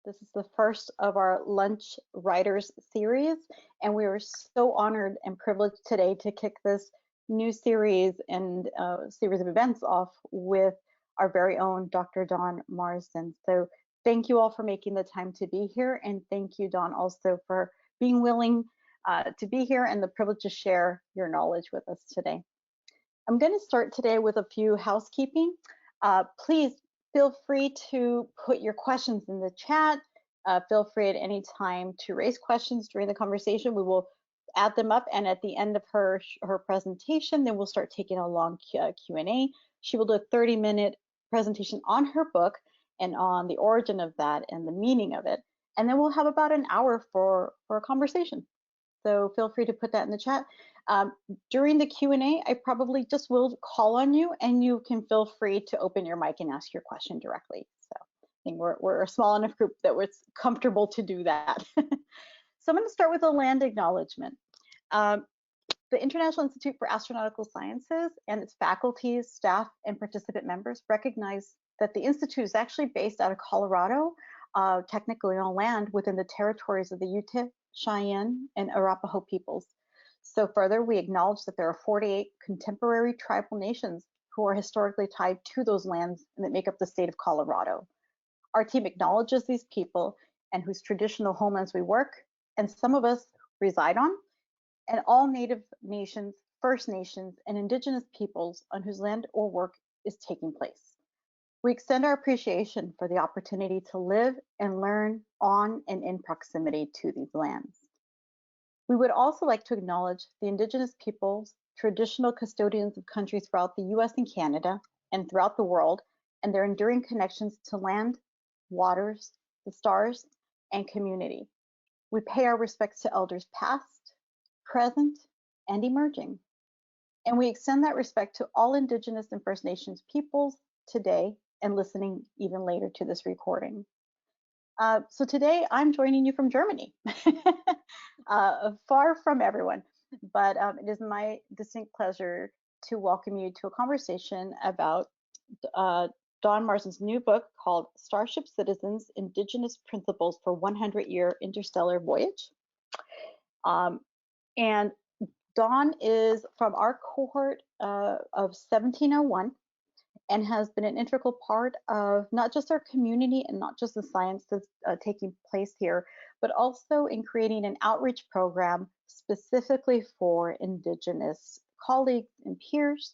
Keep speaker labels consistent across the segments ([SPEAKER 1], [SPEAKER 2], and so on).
[SPEAKER 1] This is the first of our Lunch Writers series, and we are so honored and privileged today to kick this new series and series of events off with our very own Dr. Dawn Marsden. So thank you all for making the time to be here, and thank you, Dawn, also for being willing to be here and the privilege to share your knowledge with us today. I'm going to start today with a few housekeeping. Please feel free to put your questions in the chat. Feel free at any time to raise questions during the conversation. We will add them up, and at the end of her presentation, then we'll start taking a long Q&A. She will do a 30-minute presentation on her book and on the origin of that and the meaning of it. And then we'll have about an hour for a conversation. So feel free to put that in the chat. During the Q&A, I probably just will call on you, and you can feel free to open your mic and ask your question directly. So I think we're a small enough group that we're comfortable to do that. So I'm going to start with a land acknowledgement. The International Institute for Astronautical Sciences and its faculties, staff, and participant members recognize that the Institute is actually based out of Colorado, technically on land within the territories of the Ute, Cheyenne, and Arapaho peoples. So further, we acknowledge that there are 48 contemporary tribal nations who are historically tied to those lands and that make up the state of Colorado. Our team acknowledges these people and whose traditional homelands we work, and some of us reside on, and all Native nations, First Nations, and Indigenous peoples on whose land or work is taking place. We extend our appreciation for the opportunity to live and learn on and in proximity to these lands. We would also like to acknowledge the Indigenous peoples, traditional custodians of country throughout the US and Canada and throughout the world, and their enduring connections to land, waters, the stars, and community. We pay our respects to elders past, present, and emerging. And we extend that respect to all Indigenous and First Nations peoples today and listening even later to this recording. So today I'm joining you from Germany, far from everyone, but it is my distinct pleasure to welcome you to a conversation about Dawn Marsden's new book called Starship Citizens, Indigenous Principles for 100-Year Interstellar Voyage. And Dawn is from our cohort of 1701 and has been an integral part of not just our community and not just the science that's taking place here, but also in creating an outreach program specifically for Indigenous colleagues and peers,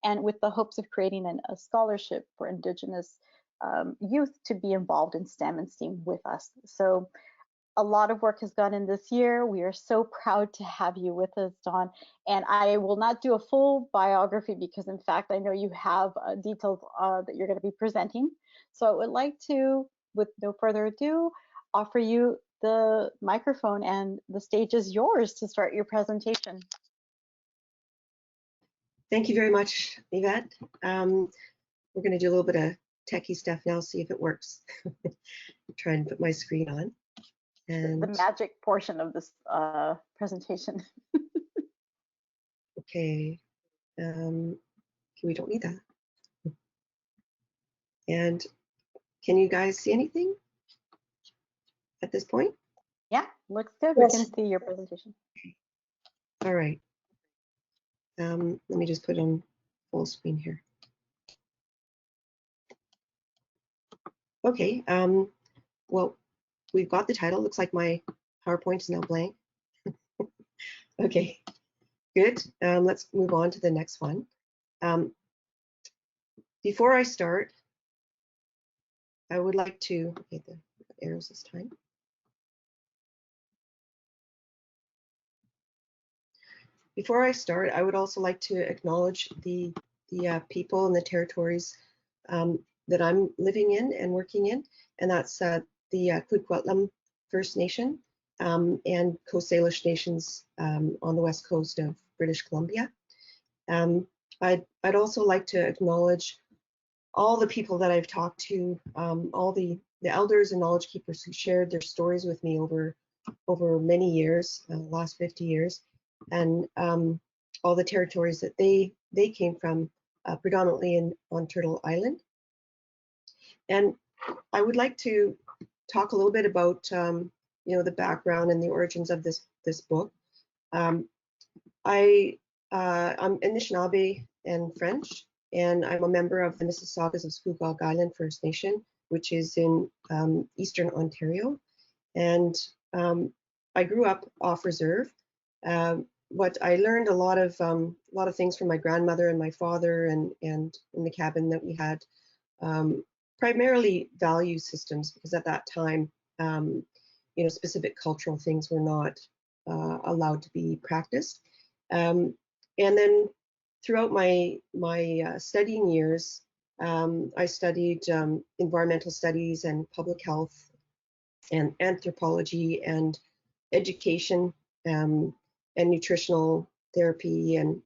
[SPEAKER 1] and with the hopes of creating a scholarship for Indigenous youth to be involved in STEM and STEAM with us. So a lot of work has gone in this year. We are so proud to have you with us, Dawn. And I will not do a full biography because, in fact, I know you have details that you're going to be presenting. So I would like to, with no further ado, offer you the microphone, and the stage is yours to start your presentation.
[SPEAKER 2] Thank you very much, Yvette. We're going to do a little bit of techie stuff now, see if it works. Try and put my screen on. And
[SPEAKER 1] the magic portion of this presentation.
[SPEAKER 2] Okay, we don't need that. And can you guys see anything at this point?
[SPEAKER 1] Yeah, looks good.
[SPEAKER 2] Yes.
[SPEAKER 1] We can see your presentation.
[SPEAKER 2] All right. Let me just put on full screen here. Okay. Well, we've got the title. Looks like my PowerPoint is now blank. Okay, good. Let's move on to the next one. Before I start, I would like to get the arrows this time. Before I start, I would also like to acknowledge the people and the territories that I'm living in and working in, and that's the Kwikwetlem First Nation and Coast Salish Nations on the west coast of British Columbia. I'd also like to acknowledge all the people that I've talked to, all the elders and knowledge keepers who shared their stories with me over many years, last 50 years, and all the territories that they came from, predominantly on Turtle Island. And I would like to talk a little bit about the background and the origins of this book. Um, I'm Anishinaabe and French, and I'm a member of the Mississaugas of Scugog Island First Nation, which is in Eastern Ontario. And I grew up off reserve. But I learned a lot of things from my grandmother and my father, and in the cabin that we had, primarily value systems, because at that time, specific cultural things were not allowed to be practiced. And then throughout my studying years, I studied environmental studies and public health and anthropology and education, and nutritional therapy. And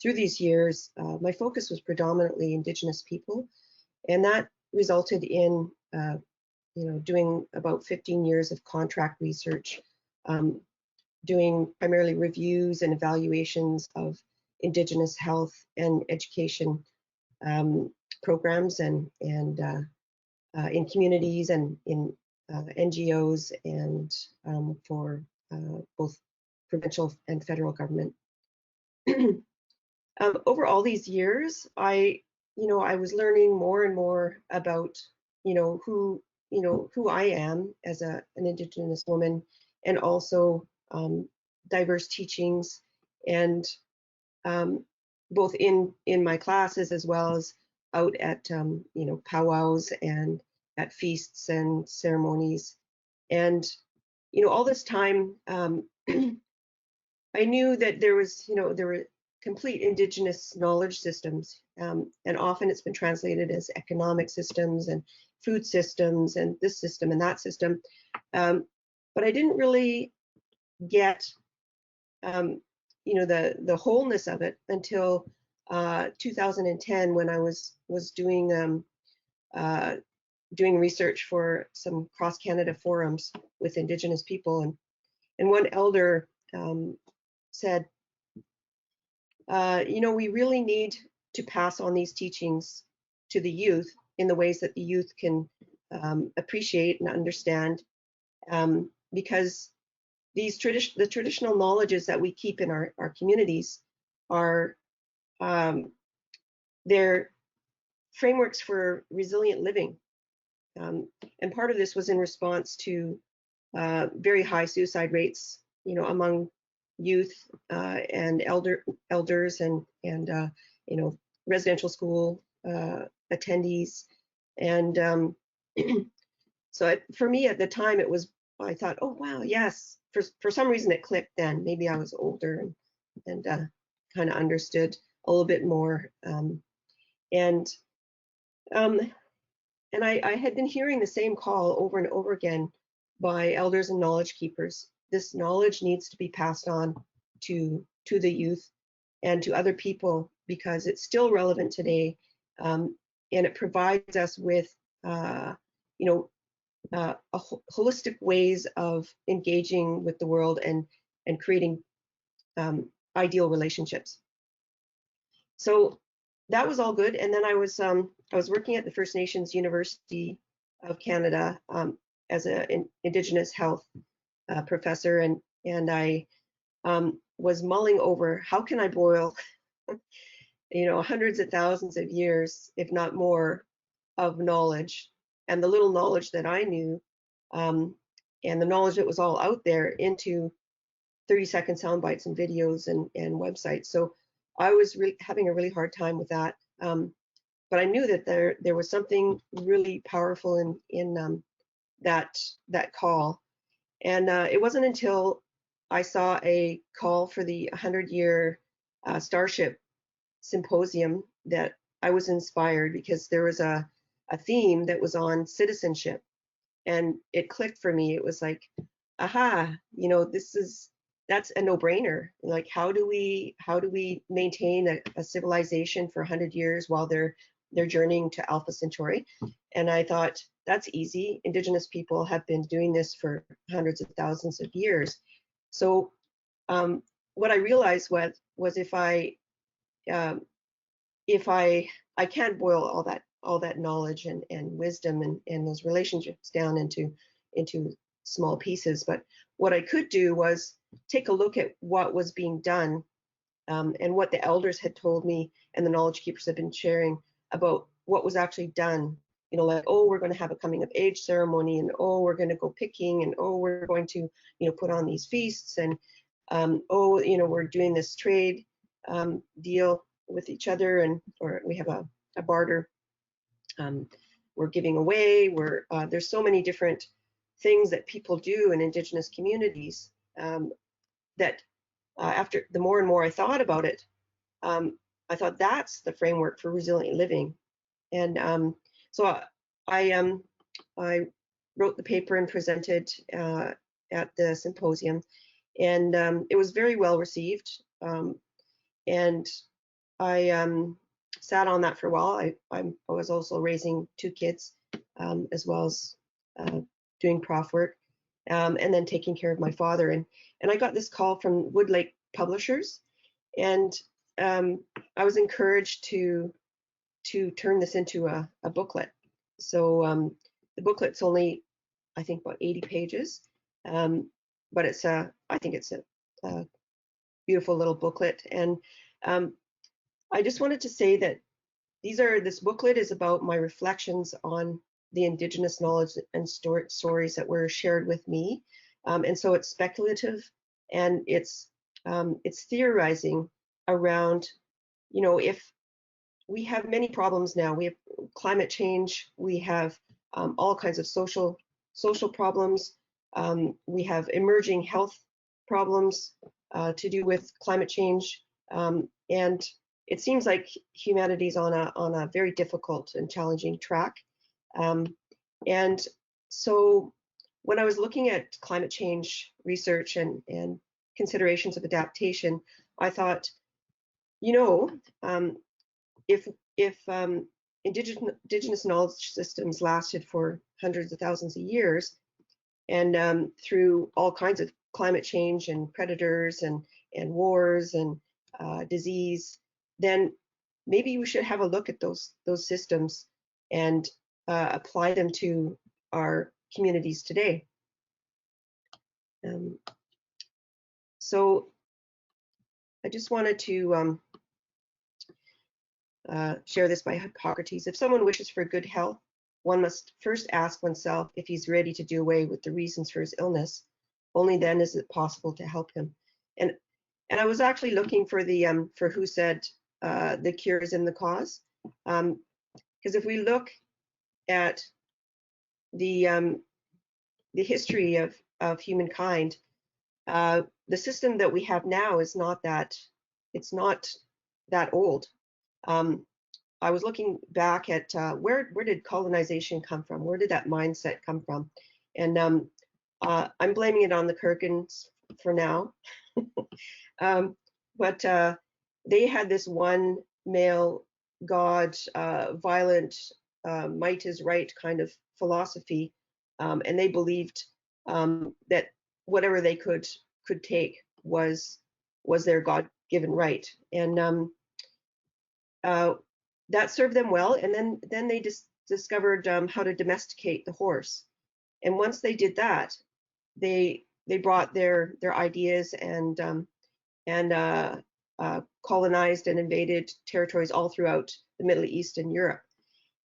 [SPEAKER 2] through these years, my focus was predominantly Indigenous people, and that resulted in doing about 15 years of contract research, doing primarily reviews and evaluations of Indigenous health and education programs, and in communities and in NGOs, and for both provincial and federal government. Over all these years, I was learning more and more about who I am as an Indigenous woman, and also diverse teachings, and both in my classes as well as out at powwows and at feasts and ceremonies. And all this time, I knew that there were complete Indigenous knowledge systems, and often it's been translated as economic systems and food systems and this system and that system, but I didn't really get the wholeness of it until 2010, when I was doing research for some cross Canada forums with Indigenous people, and one elder said, we really need to pass on these teachings to the youth in the ways that the youth can appreciate and understand, because the traditional knowledges that we keep in our communities are they're frameworks for resilient living. And part of this was in response to very high suicide rates, among youth and elders and residential school attendees. And so for me at the time, I thought, oh wow, yes. For some reason it clicked then. Maybe I was older and kind of understood a little bit more. And I had been hearing the same call over and over again by elders and knowledge keepers. This knowledge needs to be passed on to the youth and to other people, because it's still relevant today, and it provides us with holistic ways of engaging with the world and creating ideal relationships. So that was all good. And then I was working at the First Nations University of Canada as an Indigenous health professor, and I was mulling over, how can I boil hundreds of thousands of years, if not more, of knowledge, and the little knowledge that I knew, and the knowledge that was all out there, into 30-second sound bites and videos and websites. So I was having a really hard time with that. But I knew that there was something really powerful in that call. And it wasn't until I saw a call for the 100-year Starship symposium that I was inspired, because there was a theme that was on citizenship, and it clicked for me. It was like, aha, that's a no-brainer. Like, how do we maintain a civilization for 100 years while they're journeying to Alpha Centauri? And I thought, that's easy. Indigenous people have been doing this for hundreds of thousands of years. So what I realized was if I can't boil all all that knowledge and wisdom and those relationships down into small pieces. But what I could do was take a look at what was being done, and what the elders had told me and the knowledge keepers had been sharing about what was actually done. You know, like, oh, we're going to have a coming of age ceremony, and oh, we're going to go picking, and oh, we're going to, you know, put on these feasts, and oh, you know, we're doing this trade deal with each other, and or we have a barter. We're giving away. There's so many different things that people do in Indigenous communities, that after the more and more I thought about it, I thought that's the framework for resilient living. And so I wrote the paper and presented at the symposium, and it was very well received. And I sat on that for a while. I was also raising 2 kids, as well as doing prof work, and then taking care of my father. And I got this call from Woodlake Publishers, and I was encouraged to turn this into a booklet. So the booklet's only, I think, about 80 pages, but I think it's a beautiful little booklet. And I just wanted to say that this booklet is about my reflections on the Indigenous knowledge and stories that were shared with me. And so it's speculative, and it's theorizing around, you know, if we have many problems now. We have climate change, we have all kinds of social problems, we have emerging health problems to do with climate change, and it seems like humanity's on a very difficult and challenging track. And so when I was looking at climate change research and considerations of adaptation, I thought, you know, if indigenous knowledge systems lasted for hundreds of thousands of years, and through all kinds of climate change and predators and wars and disease, then maybe we should have a look at those systems and apply them to our communities today. So I just wanted to share this by Hippocrates. If someone wishes for good health, one must first ask oneself if he's ready to do away with the reasons for his illness. Only then is it possible to help him. And I was actually looking for the for who said the cure is in the cause, because if we look at the history of humankind, the system that we have now is not that old. I was looking back at where did colonization come from? Where did that mindset come from? And I'm blaming it on the Kurgans for now. But they had this one male god, violent, might is right kind of philosophy, and they believed that whatever they could take was their God-given right, and that served them well. And then they discovered how to domesticate the horse, and once they did that, they brought their ideas and colonized and invaded territories all throughout the Middle East and Europe.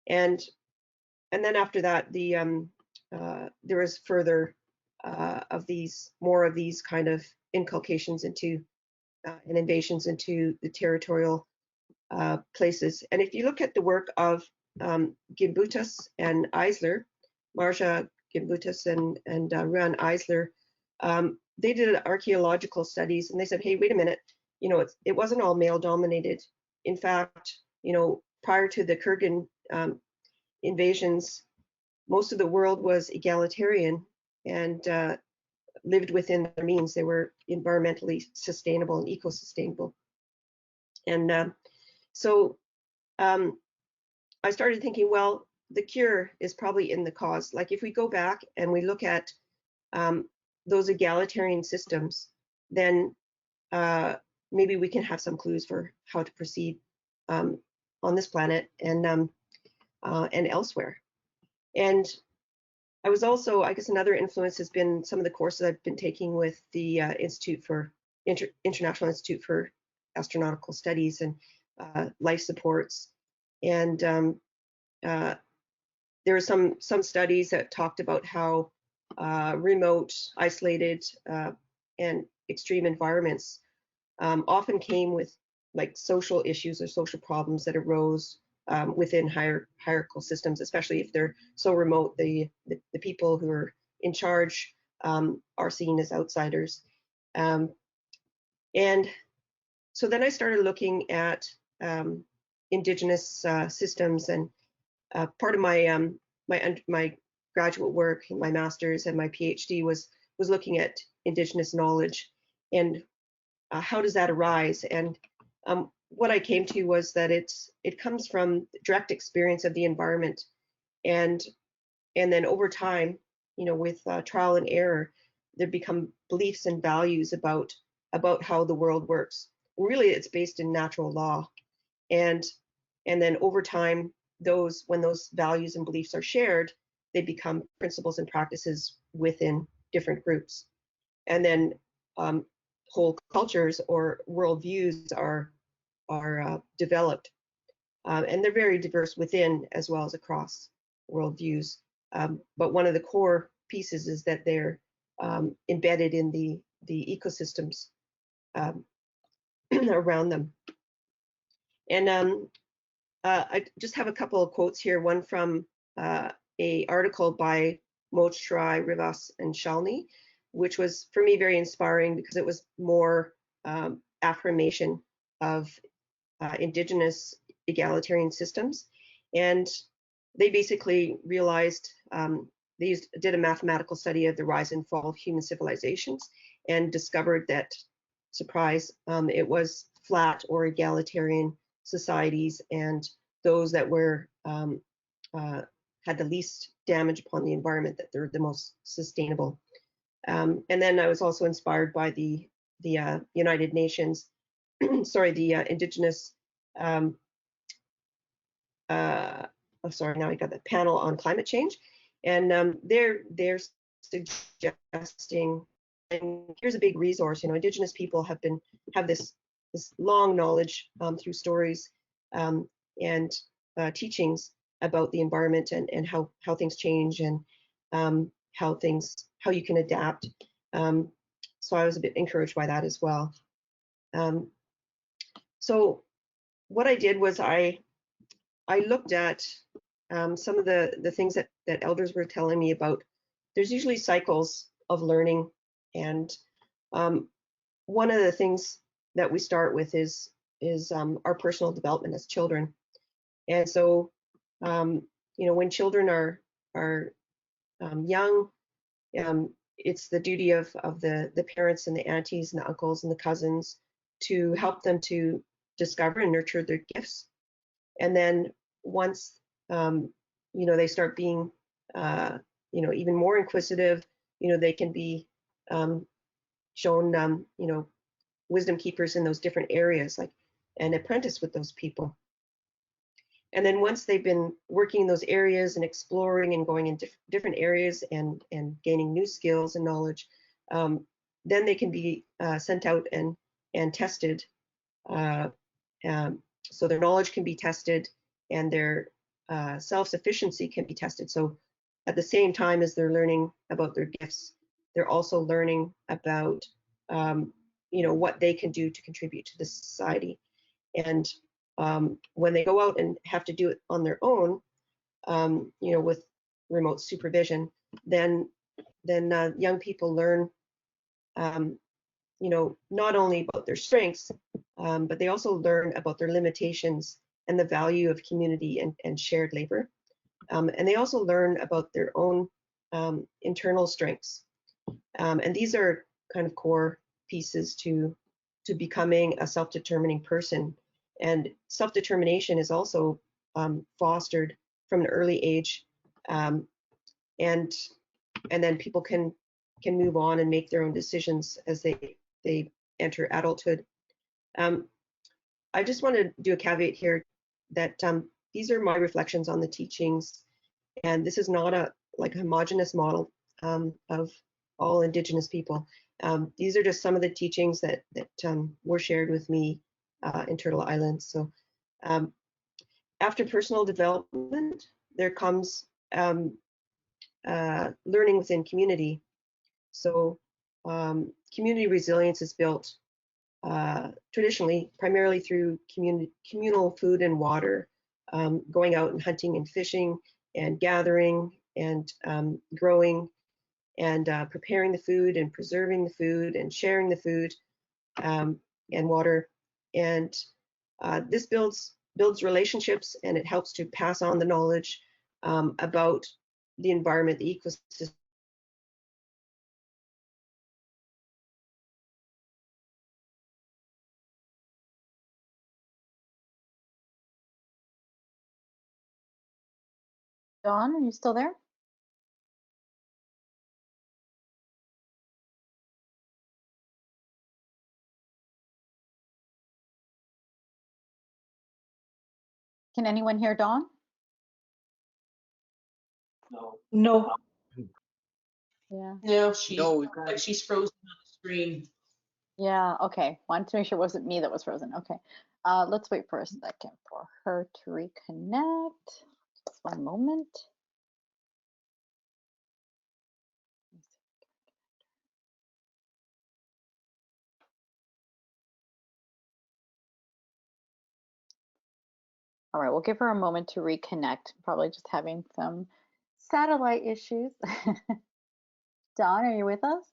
[SPEAKER 2] And then after that, there was further more of these kind of inculcations into and invasions into the territorial places. And if you look at the work of Gimbutas and Eisler, Marja Gimbutas and Ruan Eisler, they did archaeological studies, and they said, hey, wait a minute, you know, it wasn't all male dominated. In fact, you know, prior to the Kurgan invasions, most of the world was egalitarian and lived within their means. They were environmentally sustainable and eco-sustainable. And so I started thinking, well, the cure is probably in the cause. Like if we go back and we look at those egalitarian systems, then maybe we can have some clues for how to proceed on this planet. And and elsewhere. And I was also, I guess another influence has been some of the courses I've been taking with the International Institute for Astronautical Studies and life supports. And there were some studies that talked about how remote, isolated, and extreme environments often came with like social issues or social problems that arose within hierarchical systems, especially if they're so remote. The people who are in charge are seen as outsiders. And so then I started looking at Indigenous systems, and part of my my graduate work, my master's and my PhD was looking at Indigenous knowledge and how does that arise. And what I came to was that it comes from direct experience of the environment, and then over time, you know, with trial and error, there become beliefs and values about how the world works. Really, it's based in natural law, and then over time, when those values and beliefs are shared, they become principles and practices within different groups, and then whole cultures or worldviews are developed, and they're very diverse within as well as across worldviews. But one of the core pieces is that they're embedded in the ecosystems around them. And I just have a couple of quotes here. One from a article by Mojtrai, Rivas, and Shalini, which was for me very inspiring because it was more affirmation of Indigenous egalitarian systems. And they basically realized, they did a mathematical study of the rise and fall of human civilizations and discovered that, surprise, it was flat or egalitarian societies, and those that were had the least damage upon the environment, that they're the most sustainable. And then I was also inspired by the United Nations, sorry, the Indigenous, oh, sorry, now I got the panel on climate change, and they're suggesting, and here's a big resource. You know, Indigenous people have this long knowledge through stories and teachings about the environment and how things change, and how you can adapt. So I was a bit encouraged by that as well. So what I did was I looked at some of the things that elders were telling me about. There's usually cycles of learning, and one of the things that we start with is our personal development as children. And so you know, when children are young, it's the duty of the parents and the aunties and the uncles and the cousins to help them to discover and nurture their gifts. And then once you know, they start being you know, even more inquisitive, you know, they can be shown you know, wisdom keepers in those different areas, like an apprentice with those people. And then once they've been working in those areas and exploring and going in different areas and gaining new skills and knowledge, then they can be sent out and tested. So their knowledge can be tested, and their self-sufficiency can be tested. So at the same time as they're learning about their gifts, they're also learning about you know, what they can do to contribute to the society. And when they go out and have to do it on their own, you know, with remote supervision, then young people learn, you know, not only about their strengths, but they also learn about their limitations and the value of community and shared labor. And they also learn about their own internal strengths. And these are kind of core pieces to becoming a self-determining person. And self-determination is also fostered from an early age, and then people can move on and make their own decisions as they enter adulthood. I just want to do a caveat here that these are my reflections on the teachings, and this is not a homogenous model of all Indigenous people. These are just some of the teachings that were shared with me in Turtle Island. So after personal development, there comes learning within community. So community resilience is built traditionally primarily through communal food and water, going out and hunting and fishing and gathering and growing and preparing the food and preserving the food and sharing the food and water. And this builds relationships, and it helps to pass on the knowledge about the environment, the ecosystem.
[SPEAKER 1] Dawn, are you still there? Can anyone hear Dawn?
[SPEAKER 3] No,
[SPEAKER 1] Yeah.
[SPEAKER 3] no, she's
[SPEAKER 4] No,
[SPEAKER 3] like she's frozen on the screen.
[SPEAKER 1] Yeah, okay. Wanted to make sure it wasn't me that was frozen. Okay. Let's wait for a second for her to reconnect. Just one moment. All right, we'll give her a moment to reconnect. Probably just having some satellite issues. Dawn, are you with us?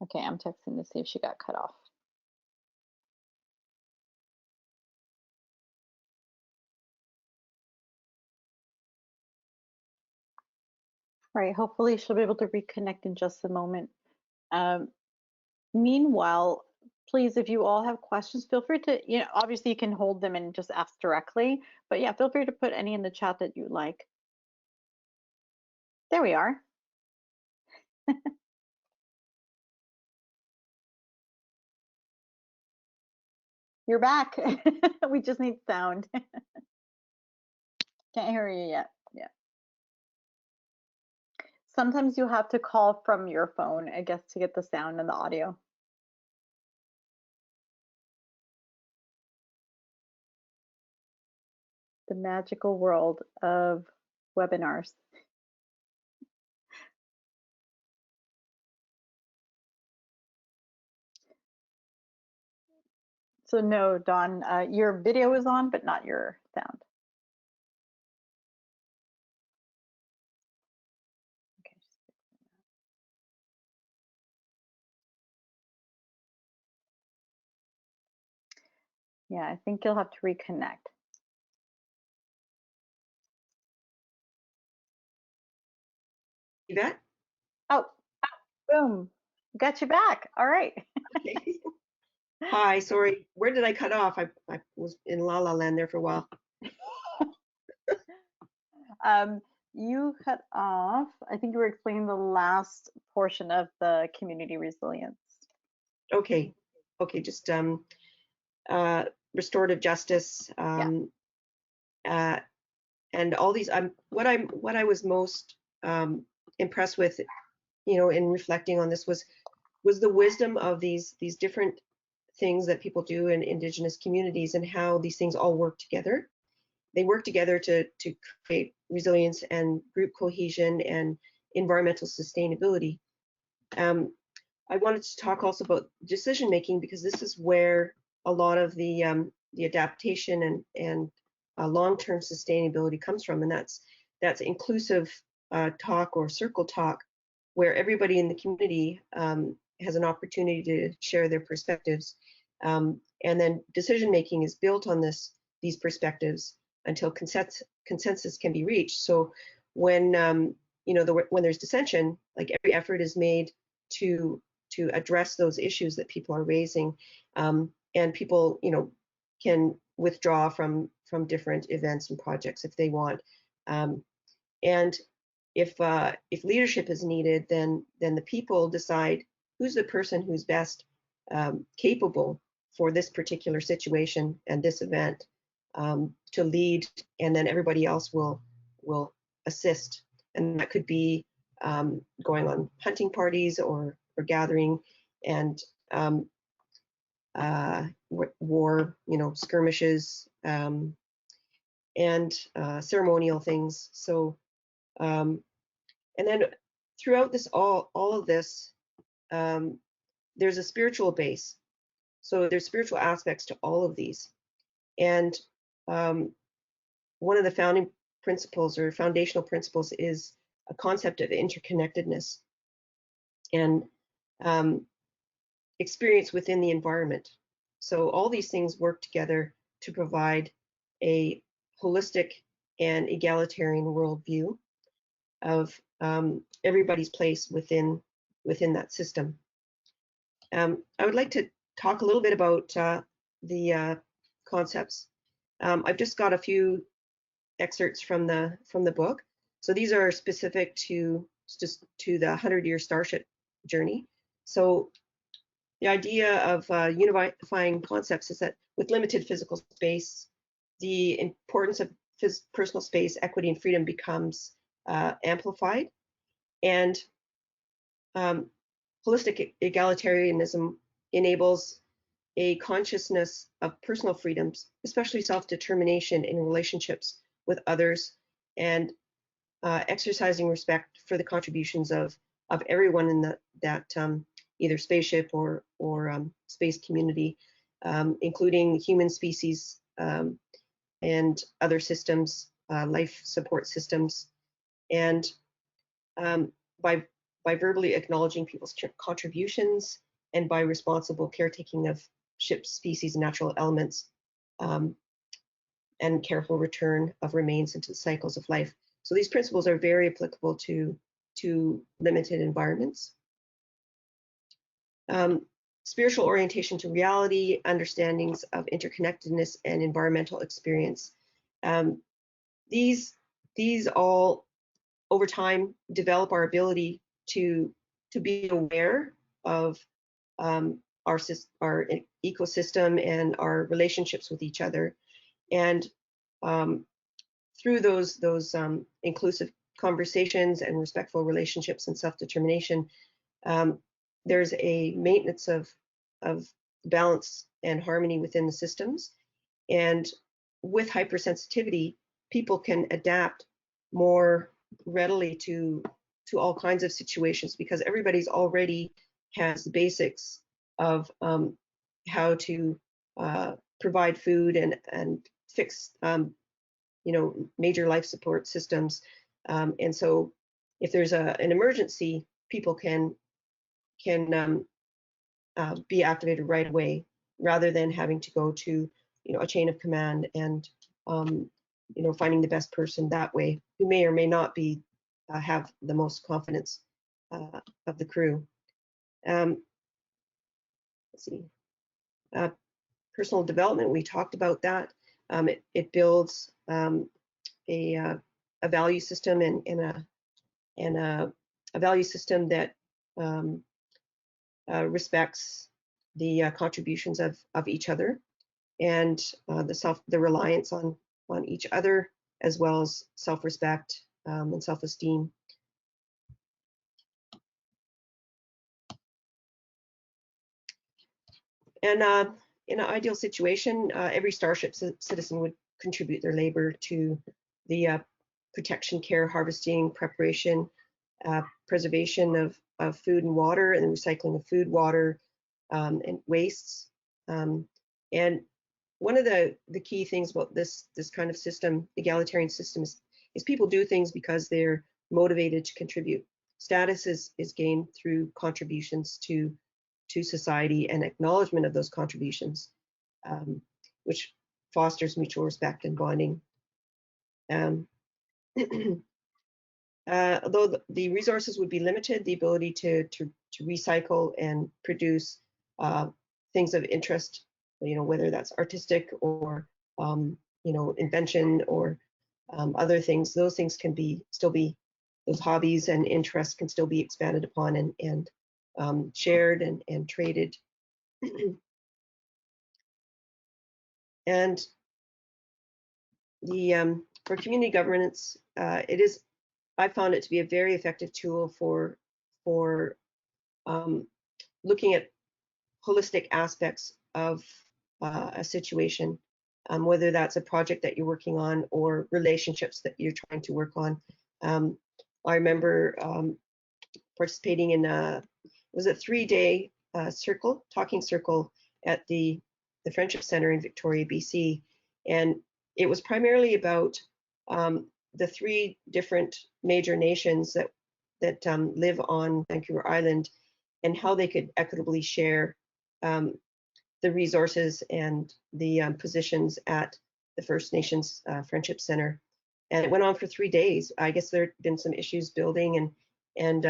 [SPEAKER 1] Okay, I'm texting to see if she got cut off. All right, hopefully she'll be able to reconnect in just a moment. Meanwhile, please, if you all have questions, feel free to, obviously you can hold them and just ask directly, but yeah, feel free to put any in the chat that you like. There we are. You're back. We just need sound. Can't hear you yet. Yeah. Sometimes you have to call from your phone, I guess, to get the sound and the audio. The magical world of webinars. So no, Dawn, your video is on, but not your sound. Okay. Yeah, I think you'll have to reconnect.
[SPEAKER 2] You bet.
[SPEAKER 1] Oh, boom. Got you back. All right.
[SPEAKER 2] Okay. Hi, sorry. Where did I cut off? I was in La La Land there for a while.
[SPEAKER 1] You cut off, I think you were explaining the last portion of the community resilience.
[SPEAKER 2] Okay. Okay, just restorative justice, and all these. What I was most impressed with, in reflecting on this was the wisdom of these different things that people do in Indigenous communities and how these things all work together. They work together to create resilience and group cohesion and environmental sustainability. I wanted to talk also about decision making, because this is where a lot of the adaptation and long-term sustainability comes from, and that's inclusive talk or circle talk, where everybody in the community has an opportunity to share their perspectives, and then decision making is built on these perspectives until consensus can be reached. So when when there's dissension, like every effort is made to address those issues that people are raising, and people can withdraw from different events and projects if they want, and if leadership is needed, then the people decide who's the person who's best capable for this particular situation and this event to lead, and then everybody else will assist. And that could be going on hunting parties or gathering and war, skirmishes and ceremonial things. So and then throughout this all of this, there's a spiritual base. So there's spiritual aspects to all of these. And one of the founding principles or foundational principles is a concept of interconnectedness and experience within the environment. So all these things work together to provide a holistic and egalitarian worldview of everybody's place within that system. I would like to talk a little bit about the concepts. I've just got a few excerpts from the book. So these are specific to the 100-year Starship journey. So the idea of unifying concepts is that with limited physical space, the importance of personal space, equity, and freedom becomes amplified. And holistic egalitarianism enables a consciousness of personal freedoms, especially self-determination in relationships with others, and exercising respect for the contributions of everyone in that either spaceship or space community, including human species and other systems, life support systems, and by verbally acknowledging people's contributions and by responsible caretaking of ship species and natural elements, and careful return of remains into the cycles of life. So these principles are very applicable to limited environments. Spiritual orientation to reality, understandings of interconnectedness and environmental experience. These all over time develop our ability to be aware of our ecosystem and our relationships with each other, and through those inclusive conversations and respectful relationships and self-determination, there's a maintenance of balance and harmony within the systems. And with hypersensitivity, people can adapt more readily to all kinds of situations because everybody's already has the basics of how to provide food and fix major life support systems, and so if there's an emergency, people can be activated right away rather than having to go to a chain of command and finding the best person that way, who may or may not be have the most confidence of the crew. Let's see. Personal development, we talked about that. It builds a value system and a value system that respects the contributions of each other and the reliance on each other, as well as self-respect and self-esteem. And in an ideal situation, every Starship citizen would contribute their labor to the protection, care, harvesting, preparation, preservation of food and water, and the recycling of food, water, and wastes. And one of the key things about this kind of system, egalitarian system, is people do things because they're motivated to contribute. Status is gained through contributions to society and acknowledgement of those contributions, which fosters mutual respect and bonding. Although the resources would be limited, the ability to recycle and produce things of interest, whether that's artistic or invention or other things, those things can still be those hobbies and interests can still be expanded upon and shared and traded. And the for community governance, I found it to be a very effective tool for looking at holistic aspects of a situation, whether that's a project that you're working on or relationships that you're trying to work on. I remember participating in it was a 3-day talking circle at the Friendship Center in Victoria, BC, and it was primarily about the 3 different major nations that live on Vancouver Island and how they could equitably share the resources and the positions at the First Nations Friendship Center. And it went on for 3 days. I guess there had been some issues building, and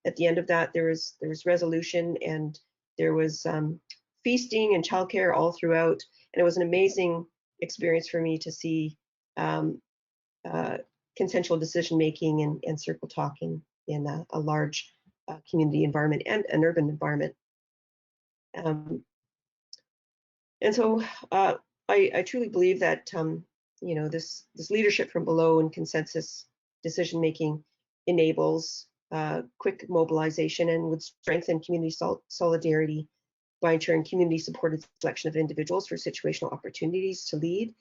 [SPEAKER 2] at the end of that, there was resolution, and there was feasting and childcare all throughout. And it was an amazing experience for me to see consensual decision making and circle talking in a large community environment and an urban environment. And so I truly believe that this leadership from below and consensus decision making enables quick mobilization and would strengthen community solidarity by ensuring community supported selection of individuals for situational opportunities to lead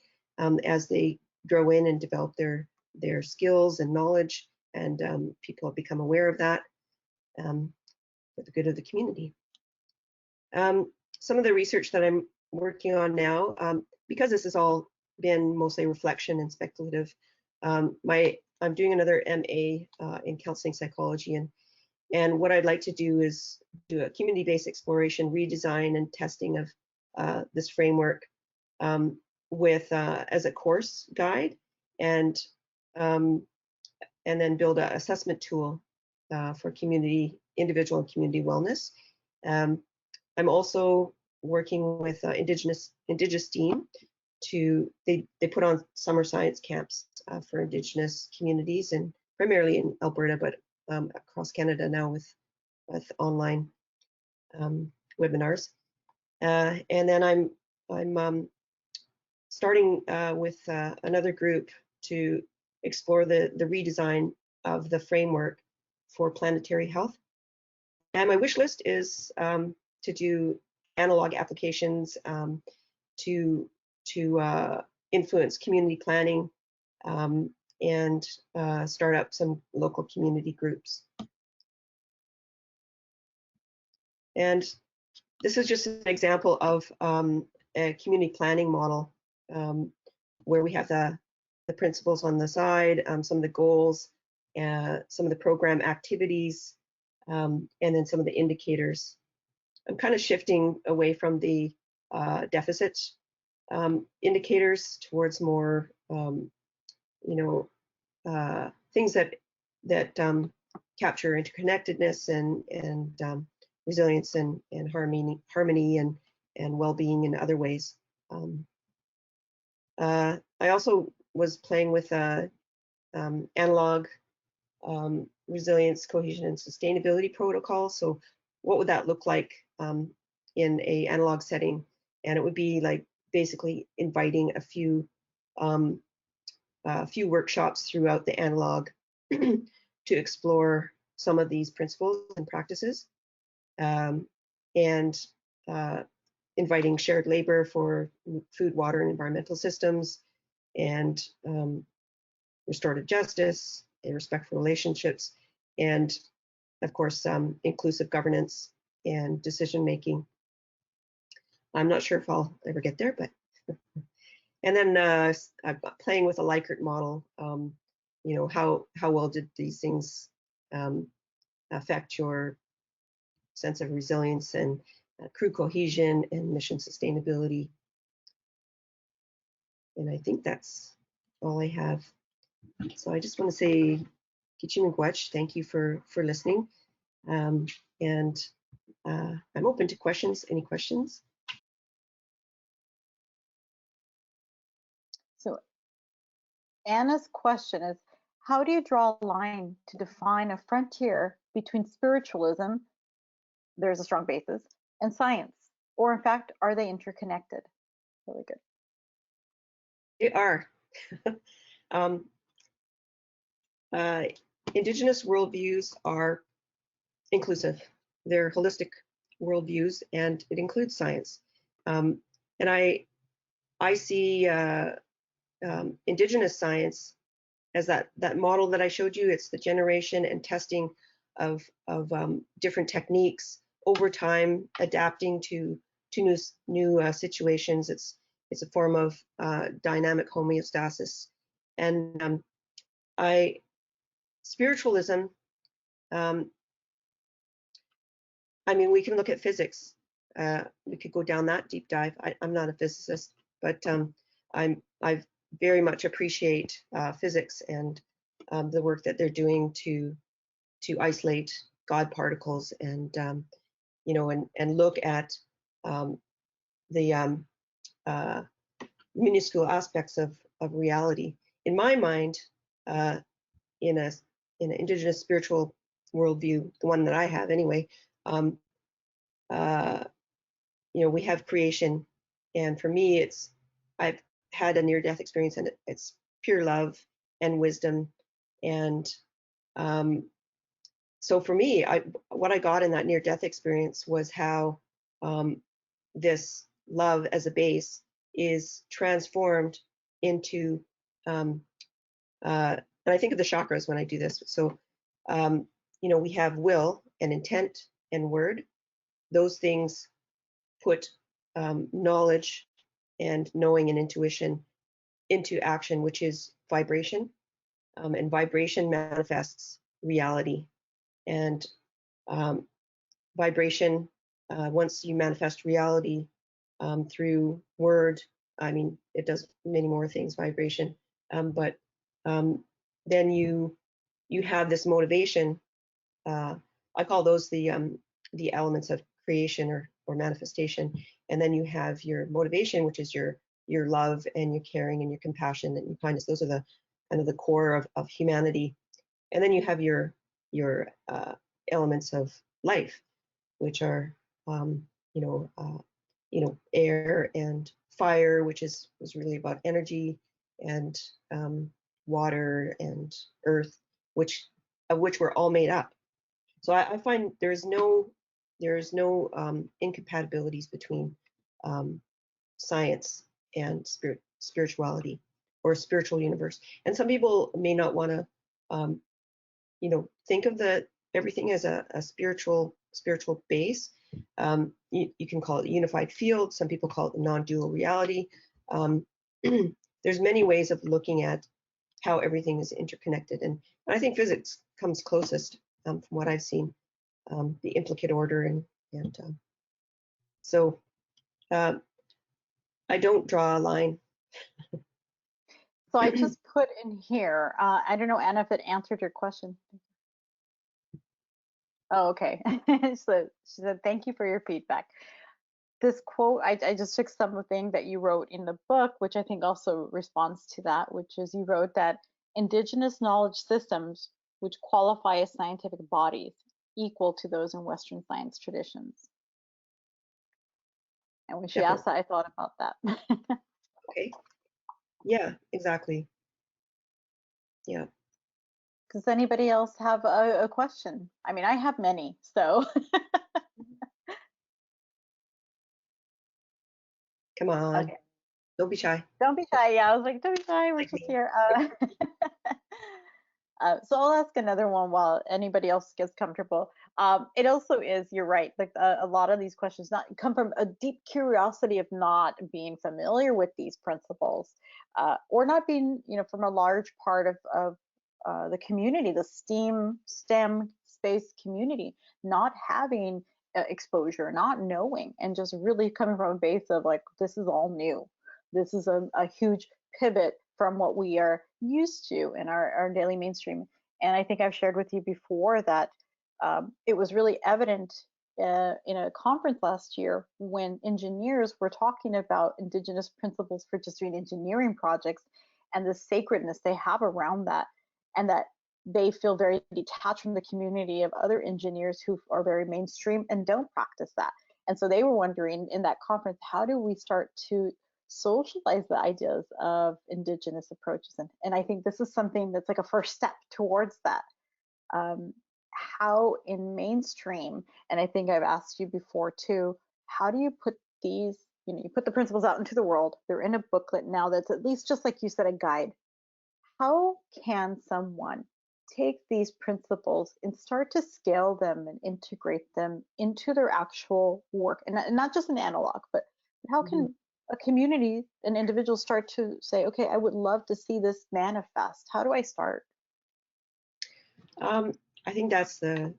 [SPEAKER 2] as they grow in and develop their skills and knowledge, and people have become aware of that for the good of the community. Some of the research that I'm working on now, because this has all been mostly reflection and speculative, I'm doing another MA in counseling psychology, and what I'd like to do is do a community-based exploration, redesign, and testing of this framework with as a course guide, and then build an assessment tool for individual and community wellness. I'm also working with Indigenous team they put on summer science camps for Indigenous communities, and primarily in Alberta, but across Canada now with online webinars. And then I'm starting with another group to explore the redesign of the framework for planetary health. And my wish list is to do analog applications to influence community planning and start up some local community groups. And this is just an example of a community planning model where we have the principles on the side, some of the goals, some of the program activities, and then some of the indicators. I'm kind of shifting away from the deficit indicators towards more, things that capture interconnectedness and resilience and harmony and well-being in other ways. I also was playing with analog resilience, cohesion, and sustainability protocol. So what would that look like in a analog setting? And it would be like basically inviting a few workshops throughout the analog to explore some of these principles and practices, and inviting shared labor for food, water, and environmental systems, and restorative justice, and respectful relationships, and of course inclusive governance and decision making. I'm not sure if I'll ever get there, but and then I'm playing with a Likert model. How well did these things affect your sense of resilience and crew cohesion and mission sustainability? And I think that's all I have. So I just want to say, Kichim Gwech, thank you for listening. And I'm open to questions. Any questions?
[SPEAKER 1] So Anna's question is, how do you draw a line to define a frontier between spiritualism, there's a strong basis, and science? Or in fact, are they interconnected? Really good.
[SPEAKER 2] They are. um, Indigenous worldviews are inclusive. They're holistic worldviews, and it includes science. And I see Indigenous science as that model that I showed you. It's the generation and testing of different techniques over time, adapting to new situations. It's a form of dynamic homeostasis, and spiritualism. I mean, we can look at physics. We could go down that deep dive. I'm not a physicist, but I very much appreciate physics and the work that they're doing to isolate God particles and and look at the minuscule aspects of reality. In my mind, in an Indigenous spiritual worldview, the one that I have anyway, we have creation, and for me, I've had a near-death experience, and it's pure love and wisdom, and so for me, what I got in that near-death experience was how this love as a base is transformed into, and I think of the chakras when I do this. So, we have will and intent and word. Those things put knowledge and knowing and intuition into action, which is vibration. And vibration manifests reality. And vibration, once you manifest reality through word, I mean, it does many more things, vibration, but then you have this motivation. I call those the elements of creation or manifestation. And then you have your motivation, which is your love and your caring and your compassion and your kindness. Those are the kind of the core of humanity. And then you have your elements of life, which are air and fire, which is really about energy, and water and earth, of which we're all made up. So I find there's no incompatibilities between science and spirituality or spiritual universe. And some people may not want to think of everything as a spiritual base. You can call it unified field. Some people call it the non-dual reality. There's many ways of looking at how everything is interconnected, and I think physics comes closest from what I've seen, the implicate order, and so I don't draw a line.
[SPEAKER 1] So I just put in here, I don't know, Anna, if it answered your question. Oh, okay. So she said, thank you for your feedback. This quote, I just took something that you wrote in the book, which I think also responds to that, which is you wrote that Indigenous knowledge systems, which qualify as scientific bodies, equal to those in Western science traditions. And when she asked that, I thought about that.
[SPEAKER 2] Okay. Yeah, exactly. Yeah.
[SPEAKER 1] Does anybody else have a question? I mean, I have many, so.
[SPEAKER 2] Come on. Okay. Don't be shy.
[SPEAKER 1] Don't be shy. Yeah, I was like, don't be shy. We're just here. So I'll ask another one while anybody else gets comfortable. It also is, you're right, like a lot of these questions come from a deep curiosity of not being familiar with these principles, or not being, from a large part of the community, the STEM space community, not having exposure, not knowing, and just really coming from a base of like, this is all new. This is a huge pivot from what we are used to in our daily mainstream. And I think I've shared with you before that it was really evident in a conference last year when engineers were talking about Indigenous principles for just doing engineering projects and the sacredness they have around that. and that they feel very detached from the community of other engineers who are very mainstream and don't practice that. And so they were wondering in that conference, how do we start to socialize the ideas of Indigenous approaches? And I think this is something that's like a first step towards that. How in mainstream, and I think I've asked you before too, how do you put these, you put the principles out into the world, they're in a booklet now that's at least, just like you said, a guide. How can someone take these principles and start to scale them and integrate them into their actual work? And not just an analog, but how can a community and individuals start to say, okay, I would love to see this manifest. How do I start?
[SPEAKER 2] I think that's the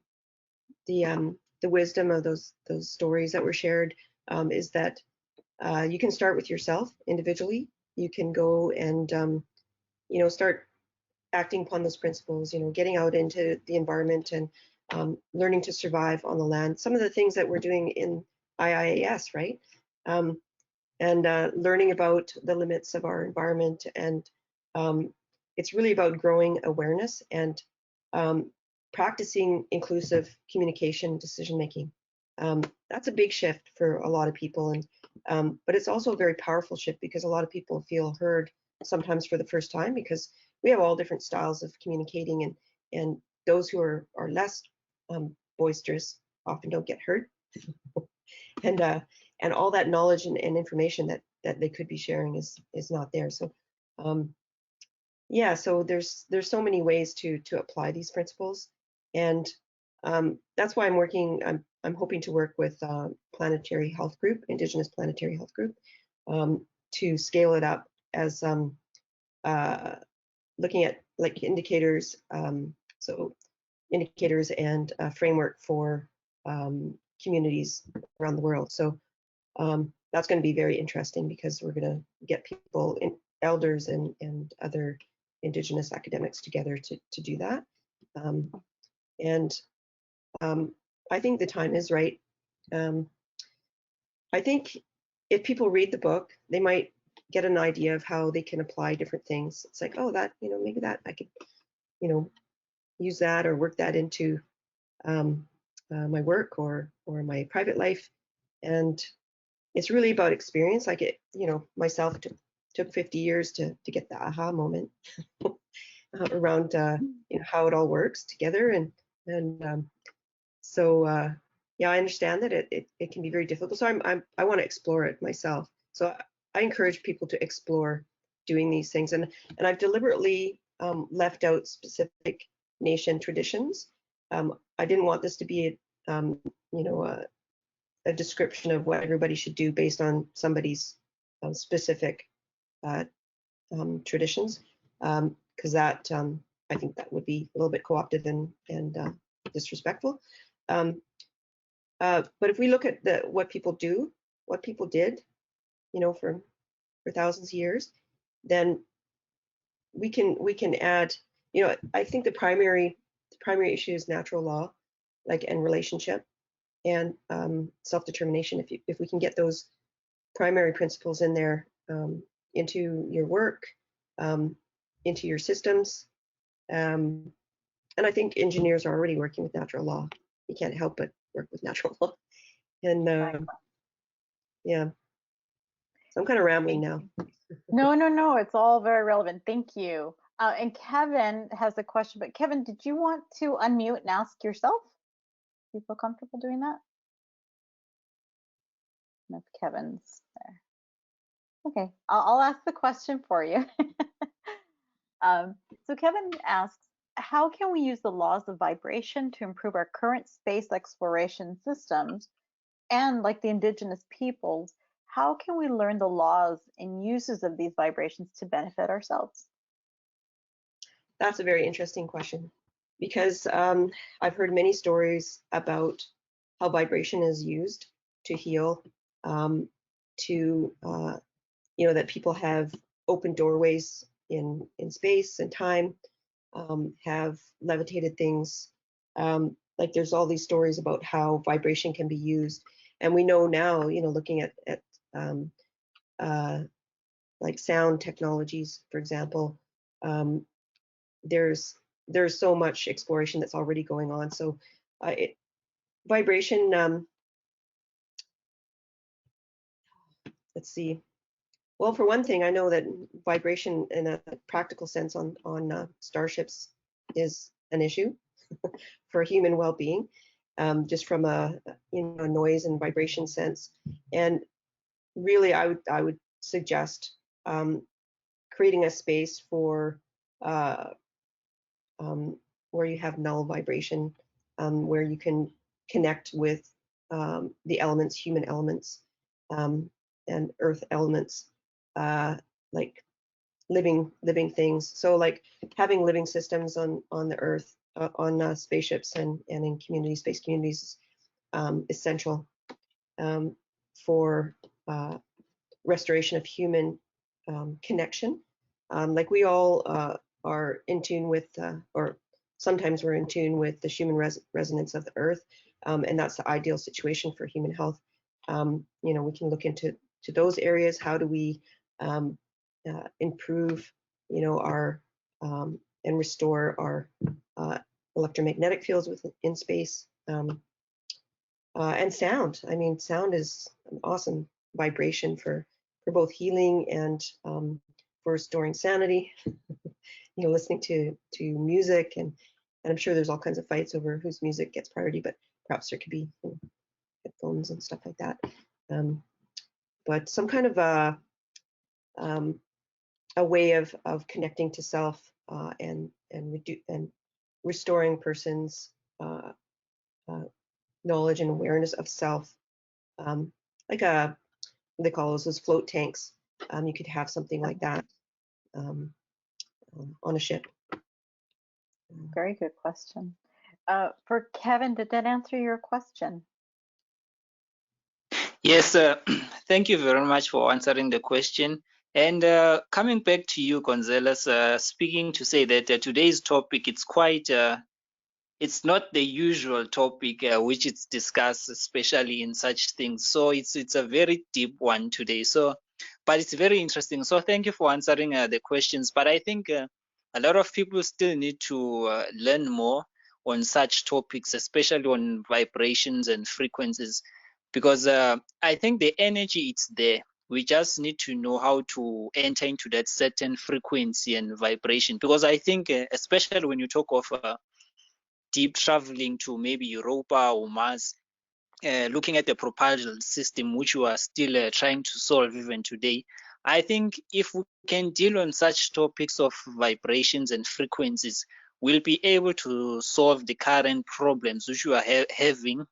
[SPEAKER 2] wisdom of those stories that were shared, is that you can start with yourself individually. You can go and start acting upon those principles. Getting out into the environment and learning to survive on the land. Some of the things that we're doing in IIAS, right? And learning about the limits of our environment, and it's really about growing awareness and practicing inclusive communication, decision making. That's a big shift for a lot of people, and but it's also a very powerful shift because a lot of people feel heard sometimes for the first time, because we have all different styles of communicating, and those who are less boisterous often don't get heard, and all that knowledge and information that they could be sharing is not there. So yeah, so there's so many ways to apply these principles, and that's why I'm hoping to work with Planetary Health Group, Indigenous Planetary Health Group, to scale it up as looking at like indicators, so indicators and a framework for communities around the world. So that's going to be very interesting, because we're going to get people, elders and other Indigenous academics together to do that. And I think the time is right. I think if people read the book, they might get an idea of how they can apply different things. It's like, oh, that, maybe that I could, use that or work that into my work or my private life. And it's really about experience. Like myself took 50 years to get the aha moment around how it all works together, and so yeah, I understand that it can be very difficult. So I want to explore it myself. So I encourage people to explore doing these things, and I've deliberately left out specific nation traditions. I didn't want this to be a description of what everybody should do based on somebody's specific traditions, because that I think that would be a little bit co-opted and disrespectful. But if we look at what people did, for thousands of years, then we can add. I think the primary issue is natural law, and relationship, and self-determination. If we can get those primary principles in there, into your work, into your systems, and I think engineers are already working with natural law. You can't help but work with natural law, and yeah. So I'm kind of rambling now.
[SPEAKER 1] No, it's all very relevant. Thank you. And Kevin has a question, but Kevin, did you want to unmute and ask yourself? Do you feel comfortable doing that? If Kevin's there. Okay, I'll ask the question for you. So Kevin asks, how can we use the laws of vibration to improve our current space exploration systems? And like the Indigenous peoples, how can we learn the laws and uses of these vibrations to benefit ourselves?
[SPEAKER 2] That's a very interesting question, because I've heard many stories about how vibration is used to heal, that people have opened doorways in space and time, have levitated things. Like there's all these stories about how vibration can be used, and we know now, looking at like sound technologies, for example, there's there's so much exploration that's already going on. So vibration, let's see. Well, for one thing, I know that vibration in a practical sense on starships is an issue for human well-being, just from a noise and vibration sense. And really, I would suggest creating a space for where you have null vibration, where you can connect with the elements, human elements, and earth elements, like living things. So like having living systems on the earth, on spaceships and in space communities is essential for restoration of human connection. Like we all are in tune with, or sometimes we're in tune with the human resonance of the earth, and that's the ideal situation for human health. We can look into those areas. How do we improve, our and restore our electromagnetic fields within space, and sound. I mean, sound is an awesome vibration for both healing and for restoring sanity. Listening to music, and I'm sure there's all kinds of fights over whose music gets priority, but perhaps there could be headphones and stuff like that. But some kind of a way of connecting to self and restoring person's knowledge and awareness of self, like they call those float tanks. You could have something like that on a ship.
[SPEAKER 1] Very good question. For Kevin, did that answer your question?
[SPEAKER 4] Yes, thank you very much for answering the question. And coming back to you, Gonzalez, speaking to say that today's topic, it's quite, it's not the usual topic which is discussed, especially in such things. So it's a very deep one today. So, but it's very interesting. So thank you for answering the questions. But I think a lot of people still need to learn more on such topics, especially on vibrations and frequencies, because I think the energy it's there. We just need to know how to enter into that certain frequency and vibration. Because I think, especially when you talk of deep traveling to maybe Europa or Mars, looking at the propulsion system, which we are still trying to solve even today, I think if we can deal on such topics of vibrations and frequencies, we'll be able to solve the current problems which we are having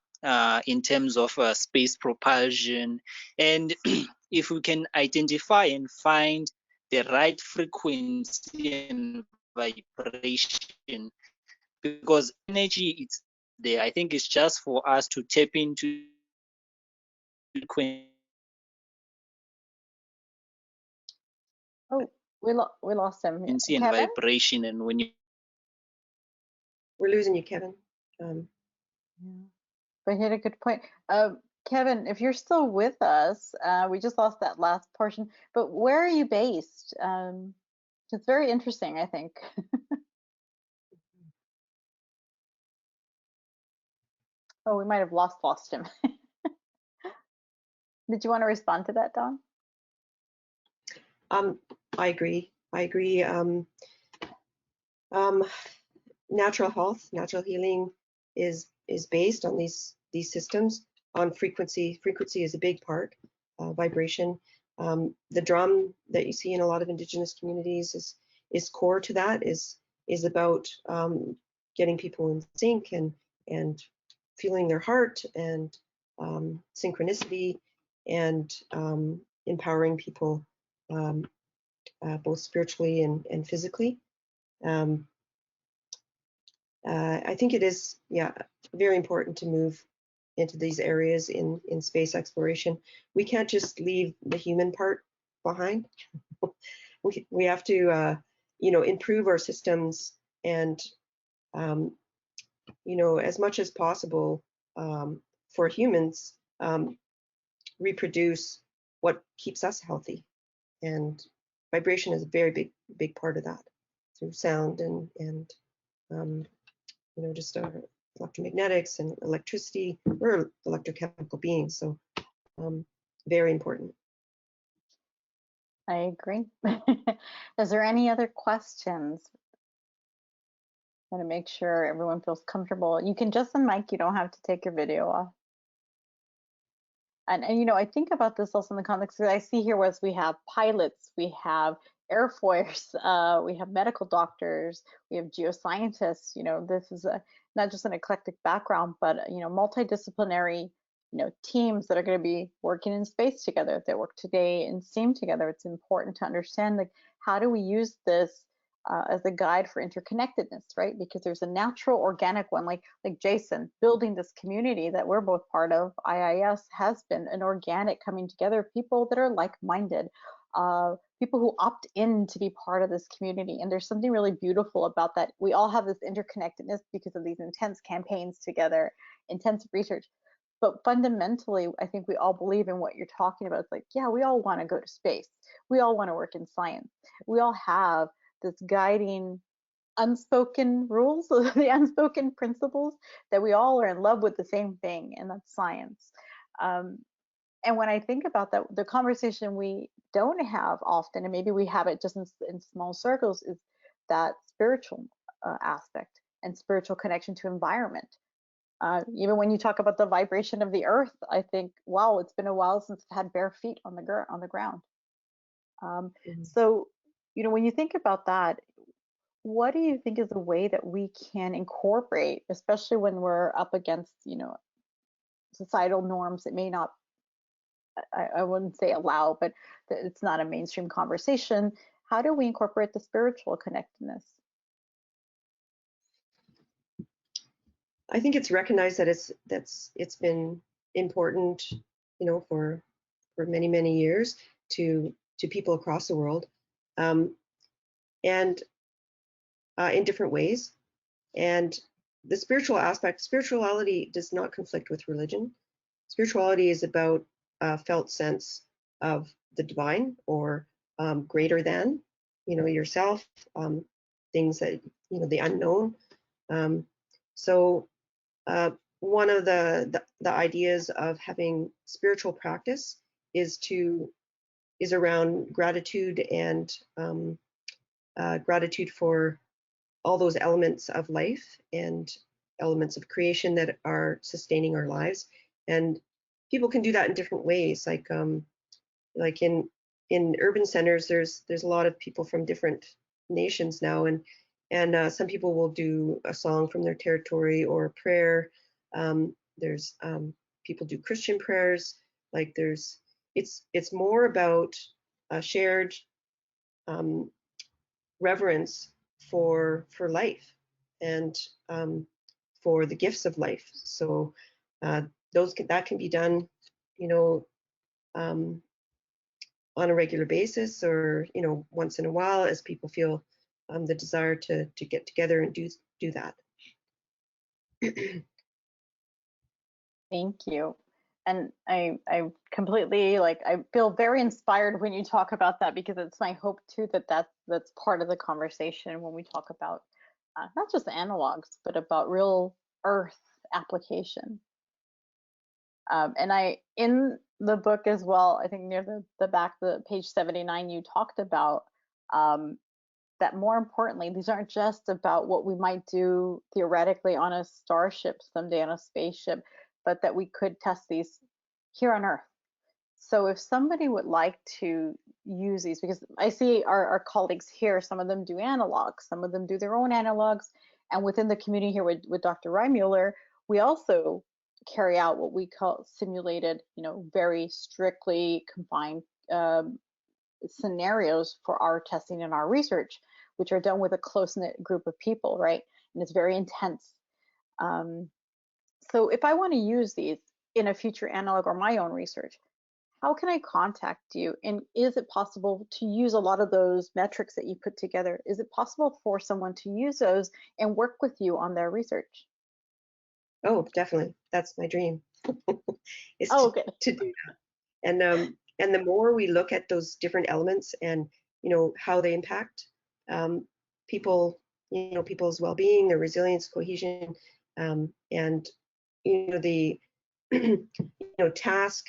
[SPEAKER 4] in terms of space propulsion. And if we can identify and find the right frequency and vibration, because energy is there. I think it's just for us to tap into frequency.
[SPEAKER 1] Oh, we lost him.
[SPEAKER 4] And
[SPEAKER 1] Kevin?
[SPEAKER 4] vibration, and when you
[SPEAKER 2] We're losing you, Kevin.
[SPEAKER 1] Yeah. But he had a good point. Kevin, if you're still with us, we just lost that last portion, but where are you based? It's very interesting, I think. Oh, we might have lost him. Did you want to respond to that, Dawn?
[SPEAKER 2] I agree. Natural health, natural healing is based on these systems on frequency. Frequency is a big part. Vibration. The drum that you see in a lot of Indigenous communities is core to that. Is about getting people in sync and feeling their heart and synchronicity and empowering people both spiritually and physically. I think it is, very important to move into these areas in space exploration. We can't just leave the human part behind. we have to, improve our systems and, as much as possible for humans, reproduce what keeps us healthy. And vibration is a very big part of that, through sound and you know, just electromagnetics and electricity. We're electrochemical beings, so very important.
[SPEAKER 1] I agree. Is there any other questions? I want to make sure everyone feels comfortable. You can just unmic, you don't have to take your video off. And you know, I think about this also in the context that I see here was we have pilots, we have Air Force, we have medical doctors, we have geoscientists. You know, this is not just an eclectic background, but you know, multidisciplinary, you know, teams that are going to be working in space together, that work today in STEAM together. It's important to understand, like, how do we use this as a guide for interconnectedness, right? Because there's a natural, organic one, like Jason, building this community that we're both part of. IIAS has been an organic coming together of people that are like-minded, people who opt in to be part of this community. And there's something really beautiful about that. We all have this interconnectedness because of these intense campaigns together, intensive research. But fundamentally, I think we all believe in what you're talking about. It's like, yeah, we all want to go to space. We all want to work in science. We all have this guiding unspoken rules, the unspoken principles, that we all are in love with the same thing, and that's science. And when I think about that, the conversation we don't have often, and maybe we have it just in small circles, is that spiritual aspect and spiritual connection to environment. Even when you talk about the vibration of the earth, I think, wow, it's been a while since I've had bare feet on the ground. So, you know, when you think about that, what do you think is a way that we can incorporate, especially when we're up against, you know, societal norms that may not, I wouldn't say allow, but it's not a mainstream conversation. How do we incorporate the spiritual connectedness?
[SPEAKER 2] I think it's recognized that it's been important, you know, for many years to people across the world, and in different ways. And the spiritual aspect, spirituality does not conflict with religion. Spirituality is about a felt sense of the divine, or greater than, you know, yourself, things that, you know, the unknown. So one of the ideas of having spiritual practice is around gratitude, and gratitude for all those elements of life and elements of creation that are sustaining our lives. And people can do that in different ways. Like in urban centers, there's a lot of people from different nations now, and some people will do a song from their territory or a prayer. There's people do Christian prayers. Like it's more about a shared reverence for life, and for the gifts of life. So that can be done, you know, on a regular basis, or, you know, once in a while, as people feel the desire to get together and do that.
[SPEAKER 1] Thank you. And I completely, like, I feel very inspired when you talk about that, because it's my hope too that that's part of the conversation when we talk about not just analogs, but about real earth application. And in the book as well, I think near the back, the page 79, you talked about that more importantly, these aren't just about what we might do theoretically on a starship someday, on a spaceship, but that we could test these here on Earth. So if somebody would like to use these, because I see our colleagues here, some of them do analogs, some of them do their own analogs, and within the community here with Dr. Reimuller, we also carry out what we call simulated, you know, very strictly confined scenarios for our testing and our research, which are done with a close-knit group of people, right? And it's very intense. So if I want to use these in a future analog or my own research, how can I contact you? And is it possible to use a lot of those metrics that you put together? Is it possible for someone to use those and work with you on their research?
[SPEAKER 2] Oh, definitely. That's my dream. Is
[SPEAKER 1] okay.
[SPEAKER 2] to do that. And the more we look at those different elements and, you know, how they impact people, people's well-being, their resilience, cohesion, and the task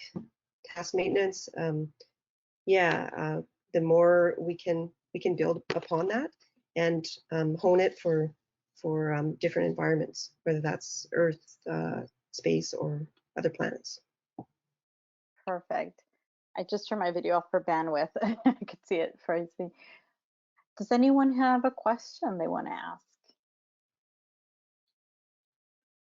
[SPEAKER 2] maintenance. The more we can build upon that and hone it for different environments, whether that's Earth, space, or other planets.
[SPEAKER 1] Perfect. I just turned my video off for bandwidth. I could see it freezing. Does anyone have a question they want to ask?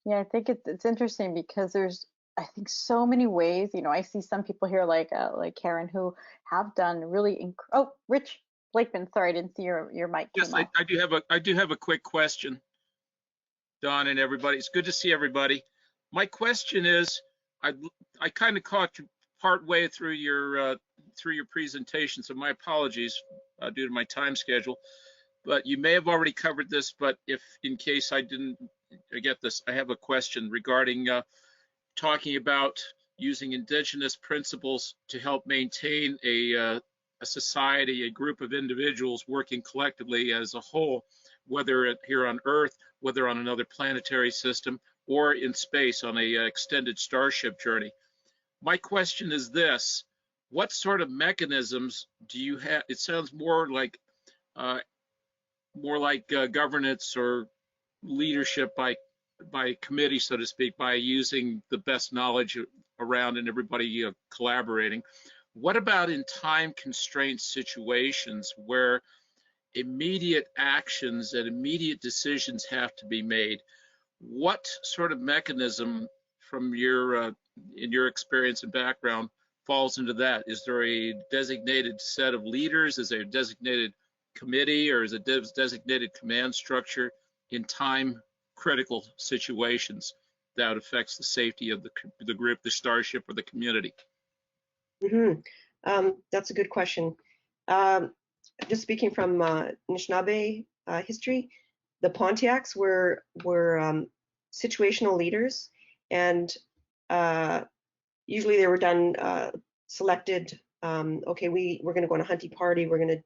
[SPEAKER 1] Yeah, I think it's interesting because there's, I think, so many ways. I see some people here like Karen who have done really oh, Rich Blakeman, sorry, I didn't see your mic.
[SPEAKER 5] Yes, I do have a quick question, Don and everybody. It's good to see everybody. My question is, I kind of caught you part way through your presentation, so my apologies due to my time schedule. But you may have already covered this, but if in case I didn't get this, I have a question regarding talking about using indigenous principles to help maintain a society, a group of individuals working collectively as a whole, whether here on Earth, whether on another planetary system, or in space on a extended Starship journey. My question is this: what sort of mechanisms do you have? It sounds more like governance or leadership by committee, so to speak, by using the best knowledge around and everybody collaborating. What about in time constraint situations where immediate actions and immediate decisions have to be made? What sort of mechanism from in your experience and background falls into that? Is there a designated set of leaders? Is there a designated committee, or is it a designated command structure in time critical situations that affects the safety of the group, the Starship, or the community?
[SPEAKER 2] That's a good question. Just speaking from Anishinaabe history, the Pontiacs were situational leaders, and usually they were done selected. Okay, we're going to go on a hunting party. We're going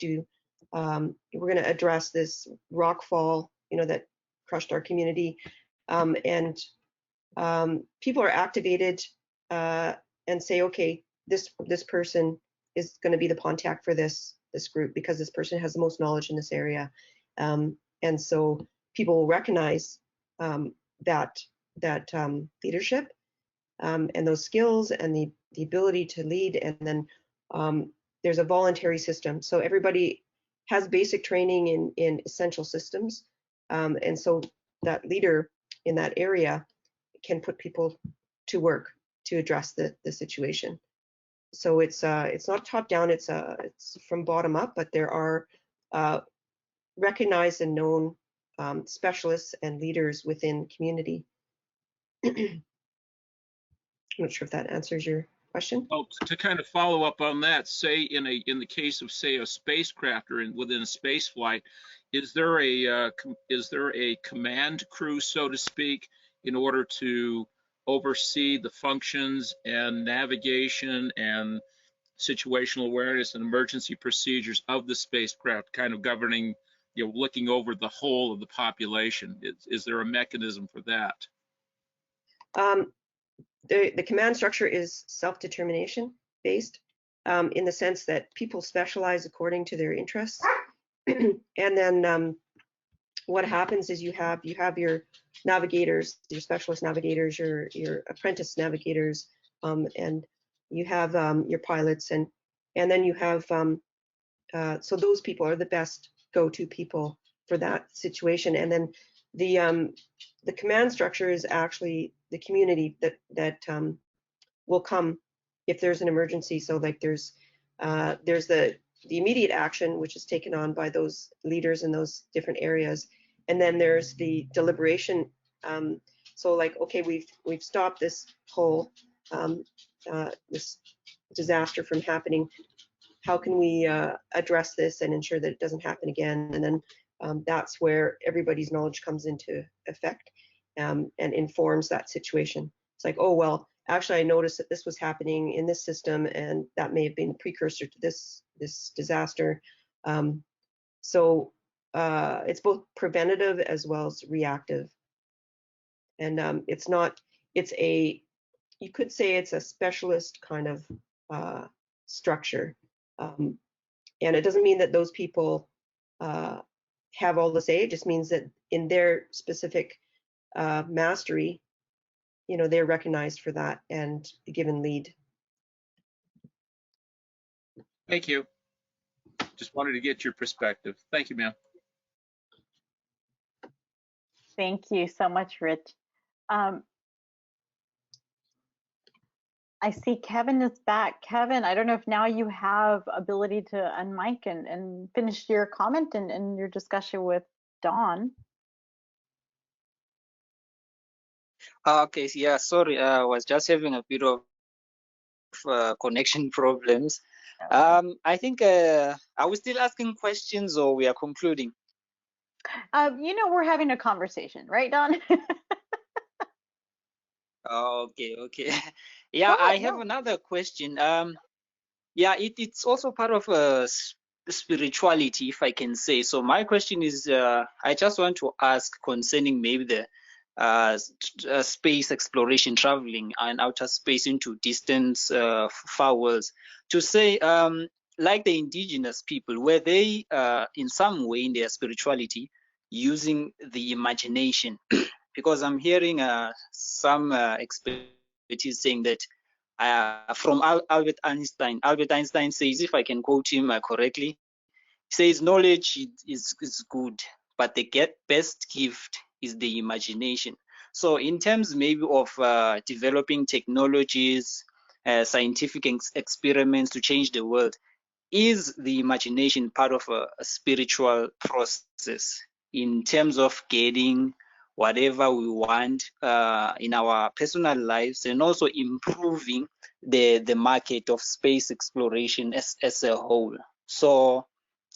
[SPEAKER 2] to address this rock fall, that crushed our community, and people are activated and say, okay, this person is going to be the Pontiac for this group because this person has the most knowledge in this area, and so people will recognize that leadership and those skills and the ability to lead, and then there's a voluntary system, so everybody has basic training in essential systems, and so that leader in that area can put people to work to address the situation. So it's not top down, it's from bottom up, but there are recognized and known specialists and leaders within community. I'm not sure if that answers your question.
[SPEAKER 5] Well, to kind of follow up on that, say in the case of, say, a spacecraft or within a space flight, is there a command crew, so to speak, in order to oversee the functions and navigation and situational awareness and emergency procedures of the spacecraft, kind of governing, looking over the whole of the population? Is there a mechanism for that?
[SPEAKER 2] The command structure is self-determination based, in the sense that people specialize according to their interests. And then what happens is you have your navigators, your specialist navigators, your apprentice navigators, and you have your pilots, and then you have so those people are the best go-to people for that situation. And then the command structure is actually the community that will come if there's an emergency. So like there's the immediate action, which is taken on by those leaders in those different areas, and then there's the deliberation. So like, okay, we've stopped this whole this disaster from happening. How can we address this and ensure that it doesn't happen again? And then that's where everybody's knowledge comes into effect and informs that situation. It's like, oh, well, actually, I noticed that this was happening in this system, and that may have been a precursor to this disaster. So it's both preventative as well as reactive. And you could say it's a specialist kind of structure. And it doesn't mean that those people have all the say. It just means that in their specific mastery, they're recognized for that and given lead.
[SPEAKER 5] Thank you. Just wanted to get your perspective. Thank you, ma'am.
[SPEAKER 1] Thank you so much, Rich. I see Kevin is back. Kevin, I don't know if now you have ability to unmic and finish your comment and your discussion with Dawn.
[SPEAKER 4] Okay, yeah, sorry, I was just having a bit of connection problems. I think, are we still asking questions or we are concluding?
[SPEAKER 1] We're having a conversation, right, Dawn?
[SPEAKER 4] Okay, okay. Yeah, I have another question. Yeah, it's also part of spirituality, if I can say. So my question is, I just want to ask concerning maybe the space exploration, traveling and outer space into distant, far worlds. To say, like the indigenous people, were they in some way in their spirituality using the imagination? Because I'm hearing some expertise saying that from Albert Einstein. Albert Einstein says, if I can quote him correctly, he says, knowledge is good, but the best gift is the imagination. So in terms maybe of developing technologies, scientific experiments to change the world, is the imagination part of a spiritual process in terms of getting whatever we want in our personal lives, and also improving the market of space exploration as a whole? So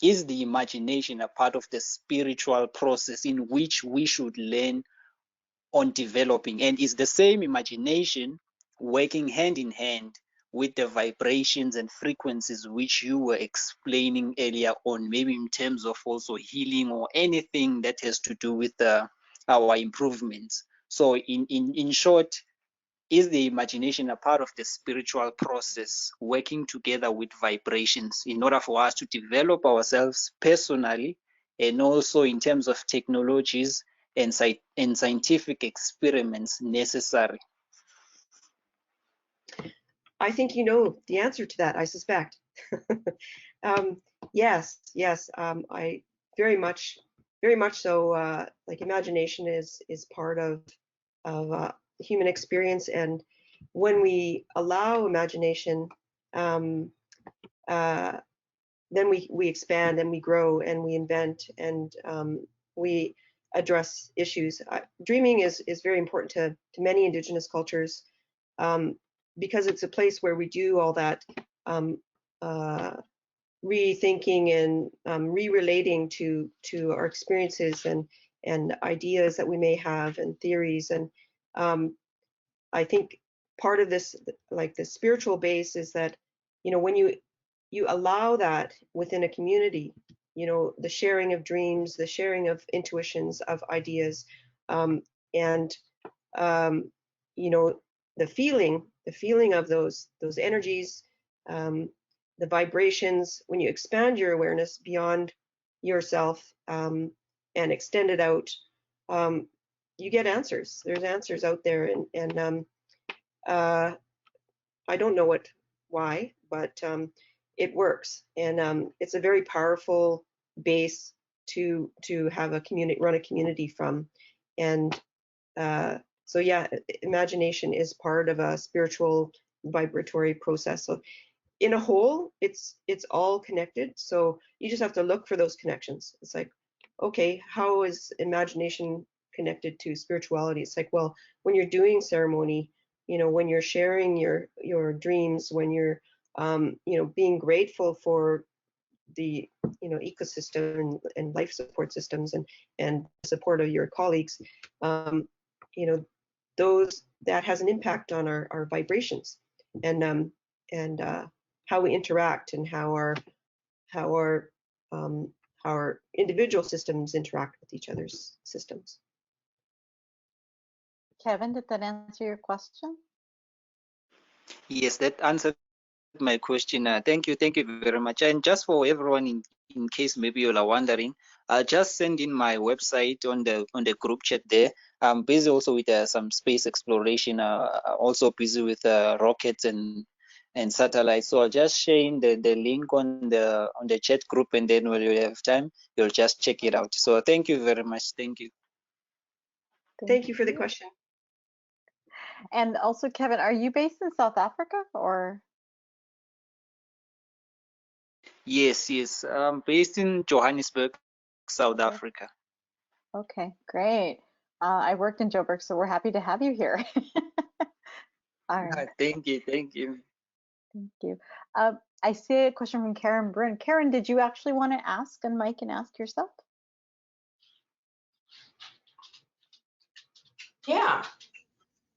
[SPEAKER 4] is the imagination a part of the spiritual process in which we should learn on developing? And is the same imagination working hand in hand with the vibrations and frequencies which you were explaining earlier on, maybe in terms of also healing or anything that has to do with our improvements? So in short, is the imagination a part of the spiritual process, working together with vibrations in order for us to develop ourselves personally, and also in terms of technologies and scientific experiments necessary?
[SPEAKER 2] I think you know the answer to that, I suspect. Yes, I very much so. Like, imagination is part of human experience, and when we allow imagination, then we expand and we grow and we invent, and we address issues. Dreaming is very important to many Indigenous cultures, because it's a place where we do all that rethinking and re-relating to our experiences and ideas that we may have and theories. And I think part of this, like the spiritual base, is that when you allow that within a community, the sharing of dreams, the sharing of intuitions, of ideas, and the feeling of those energies, the vibrations. When you expand your awareness beyond yourself and extend it out, you get answers. There's answers out there, and I don't know why, but it works, and it's a very powerful base to have a community, run a community from. And so yeah, imagination is part of a spiritual vibratory process. So in a whole, it's all connected. So you just have to look for those connections. It's like, okay, how is imagination connected to spirituality? It's like, well, when you're doing ceremony, when you're sharing your dreams, when you're being grateful for the ecosystem and life support systems and support of your colleagues, those that has an impact on our vibrations and how we interact, and how our our individual systems interact with each other's systems.
[SPEAKER 1] Kevin, did that answer your question?
[SPEAKER 4] Yes, that answered my question. Thank you very much. And just for everyone, in case maybe you are wondering, just send in my website on the group chat there. I'm busy also with some space exploration. Also busy with rockets and satellites. So I'll just share in the link on the chat group, and then when you have time, you'll just check it out. So thank you very much. Thank you.
[SPEAKER 2] Thank you for the question.
[SPEAKER 1] And also, Kevin, are you based in South Africa or?
[SPEAKER 4] Yes, yes. Based in Johannesburg, South Africa.
[SPEAKER 1] Okay, great. I worked in Joburg, so we're happy to have you here. All right,
[SPEAKER 4] Thank you. Thank you.
[SPEAKER 1] thank you. I see a question from Karen Bryn. Karen, did you actually want to ask and Mike and ask yourself?
[SPEAKER 3] Yeah.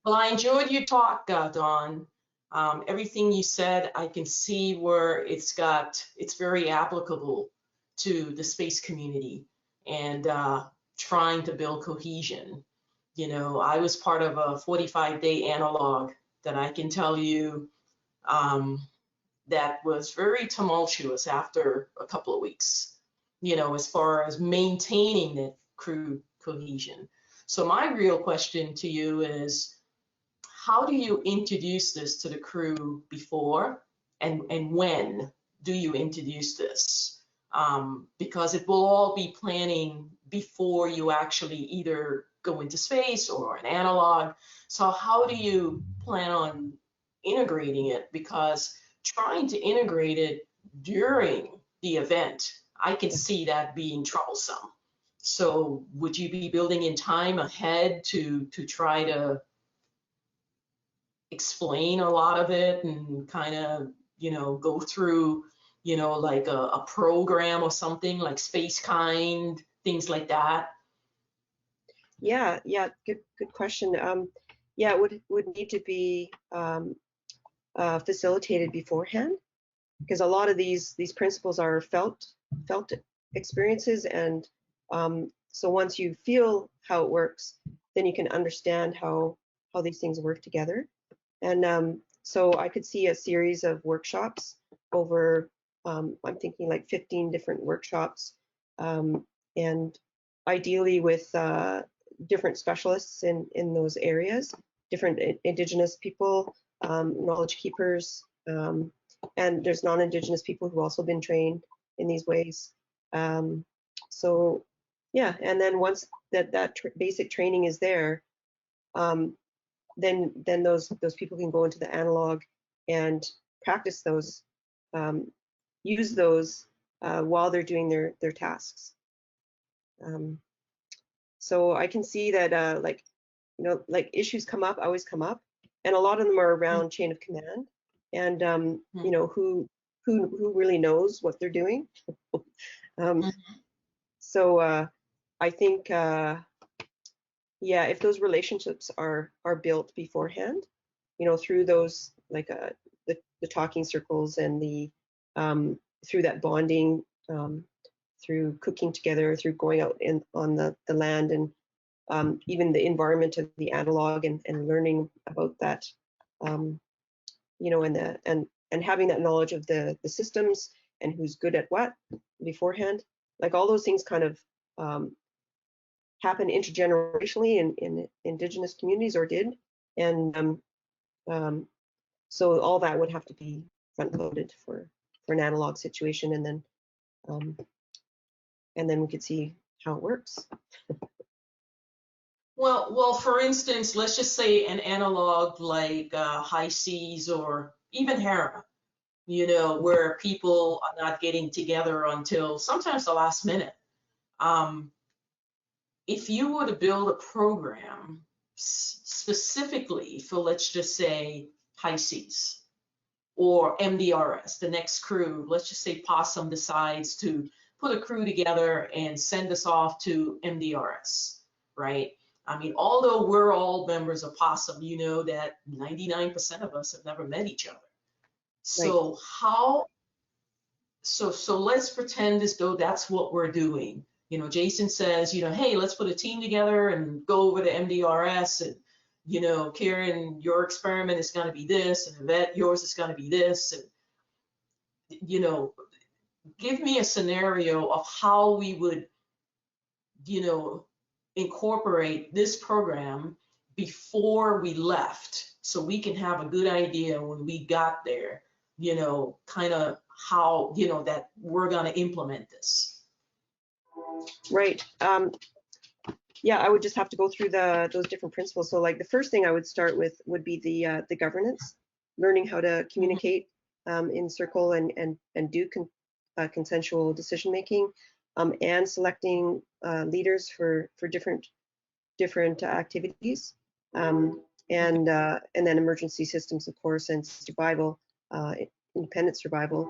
[SPEAKER 3] Well, I enjoyed your talk, Dawn. Everything you said, I can see where it's very applicable to the space community and trying to build cohesion. You know, I was part of a 45-day analog that I can tell you that was very tumultuous after a couple of weeks, you know, as far as maintaining the crew cohesion. So my real question to you is, how do you introduce this to the crew before, and when do you introduce this? Because it will all be planning before you actually either go into space or an analog. So how do you plan on integrating it? Because trying to integrate it during the event, I can see that being troublesome. So would you be building in time ahead to try to explain a lot of it and kind of, you know, go through, you know, like a program or something like Space Kind, things like that?
[SPEAKER 2] Yeah, good question. Yeah, it would need to be facilitated beforehand, because a lot of these principles are felt experiences, and so once you feel how it works, then you can understand how these things work together. And so I could see a series of workshops over, I'm thinking like 15 different workshops, and ideally with different specialists in those areas, different Indigenous people, knowledge keepers, and there's non-Indigenous people who've also been trained in these ways. So yeah, and then once that basic training is there, then those people can go into the analog and practice those, use those while they're doing their tasks. So I can see that like, you know, like issues always come up, and a lot of them are around chain of command, and you know, who really knows what they're doing. So I think yeah, if those relationships are built beforehand, you know, through those like the talking circles and the through that bonding, through cooking together, through going out on the land, and even the environment of the analog, and learning about that, you know, and having that knowledge of the systems and who's good at what beforehand, like all those things kind of happen intergenerationally in Indigenous communities, or did, and so all that would have to be front loaded for an analog situation, and then we could see how it works.
[SPEAKER 3] Well, for instance, let's just say an analog like High Seas or even Hera, you know, where people are not getting together until sometimes the last minute. If you were to build a program specifically for, let's just say, High Seas or MDRS, the next crew, let's just say Possum decides to put a crew together and send us off to MDRS, right? I mean, although we're all members of Possum, you know that 99% of us have never met each other. So so let's pretend as though that's what we're doing. You know, Jason says, you know, hey, let's put a team together and go over to MDRS, and, you know, Karen, your experiment is going to be this, and Yvette, yours is going to be this, and, you know, give me a scenario of how we would, you know, incorporate this program before we left, so we can have a good idea when we got there, you know, kind of how, you know, that we're going to implement this.
[SPEAKER 2] Right. Yeah, I would just have to go through those different principles. So like the first thing I would start with would be the governance, learning how to communicate in circle and do consensual decision making, and selecting leaders for different activities, and then emergency systems, of course, and survival, independent survival,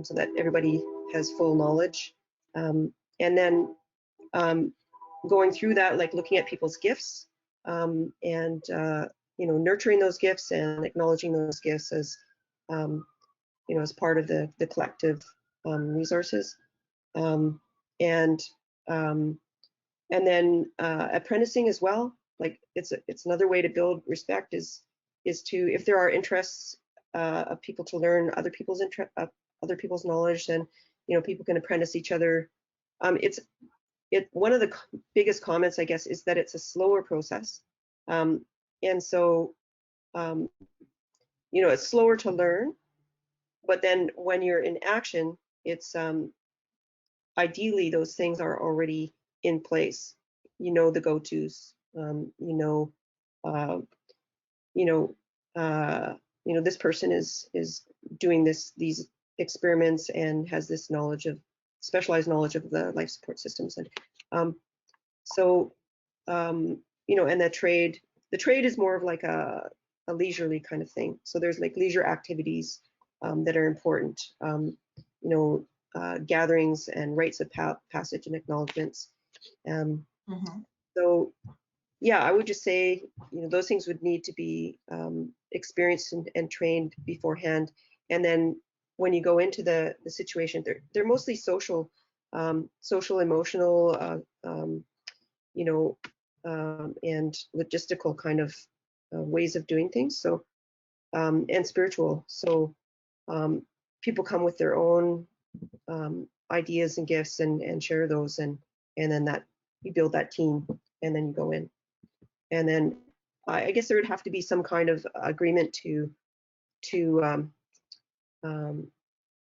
[SPEAKER 2] so that everybody has full knowledge, and then going through that, like looking at people's gifts, and you know, nurturing those gifts and acknowledging those gifts as you know, as part of the collective resources, and then apprenticing as well. Like it's another way to build respect is to, if there are interests of people to learn other people's other people's knowledge, then, you know, people can apprentice each other. One of the biggest comments, I guess, is that it's a slower process, and so you know, it's slower to learn, but then when you're in action, it's ideally those things are already in place. You know, the go-tos, you know, this person is doing these experiments and has this specialized knowledge of the life support systems, and you know, and the trade is more of like a leisurely kind of thing. So there's like leisure activities that are important, you know, gatherings and rites of passage and acknowledgements. So yeah, I would just say, you know, those things would need to be experienced and trained beforehand. And then when you go into the situation, they're mostly social, emotional, you know, and logistical kind of ways of doing things. So and spiritual. So people come with their own ideas and gifts and share those, and then that you build that team, and then you go in. And then I guess there would have to be some kind of agreement to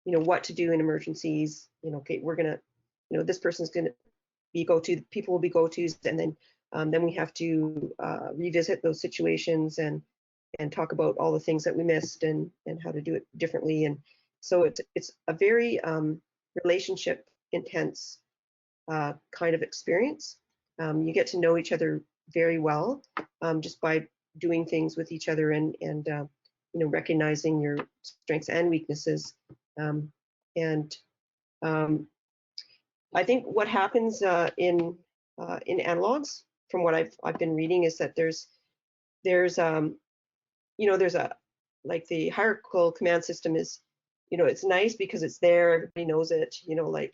[SPEAKER 2] you know, what to do in emergencies. You know, okay, we're gonna, you know, this person's gonna be go-to, people will be go-tos, and then we have to revisit those situations and talk about all the things that we missed and how to do it differently. And so it's a very relationship intense kind of experience. You get to know each other very well just by doing things with each other and you know, recognizing your strengths and weaknesses. And I think what happens in analogs, from what I've been reading, is that there's you know, there's a, like, the hierarchical command system is, you know, it's nice because it's there, everybody knows it, you know, like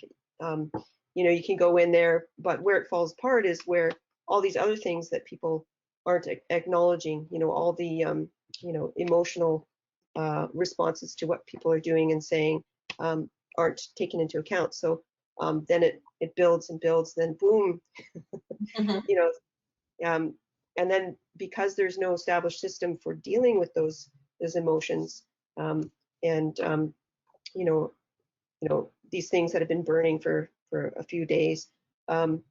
[SPEAKER 2] you know, you can go in there, but where it falls apart is where all these other things that people aren't acknowledging, you know, all the you know, emotional responses to what people are doing and saying aren't taken into account. So then it builds and builds, then boom, you know, and then because there's no established system for dealing with those emotions, and you know, these things that have been burning for a few days, then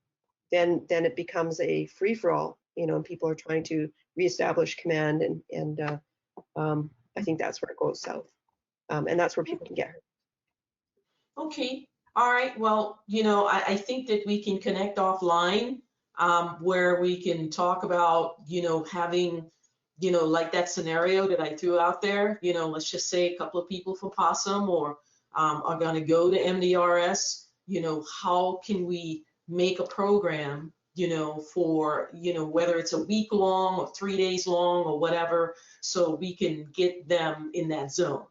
[SPEAKER 2] it becomes a free-for-all, you know, and people are trying to reestablish command, and I think that's where it goes south, and that's where people can get hurt.
[SPEAKER 3] Okay, all right, well, you know, I think that we can connect offline, where we can talk about, you know, having, you know, like that scenario that I threw out there, you know, let's just say a couple of people from Possum or are going to go to MDRS, you know, how can we make a program, you know, for, you know, whether it's a week long or 3 days long or whatever, so we can get them in that zone.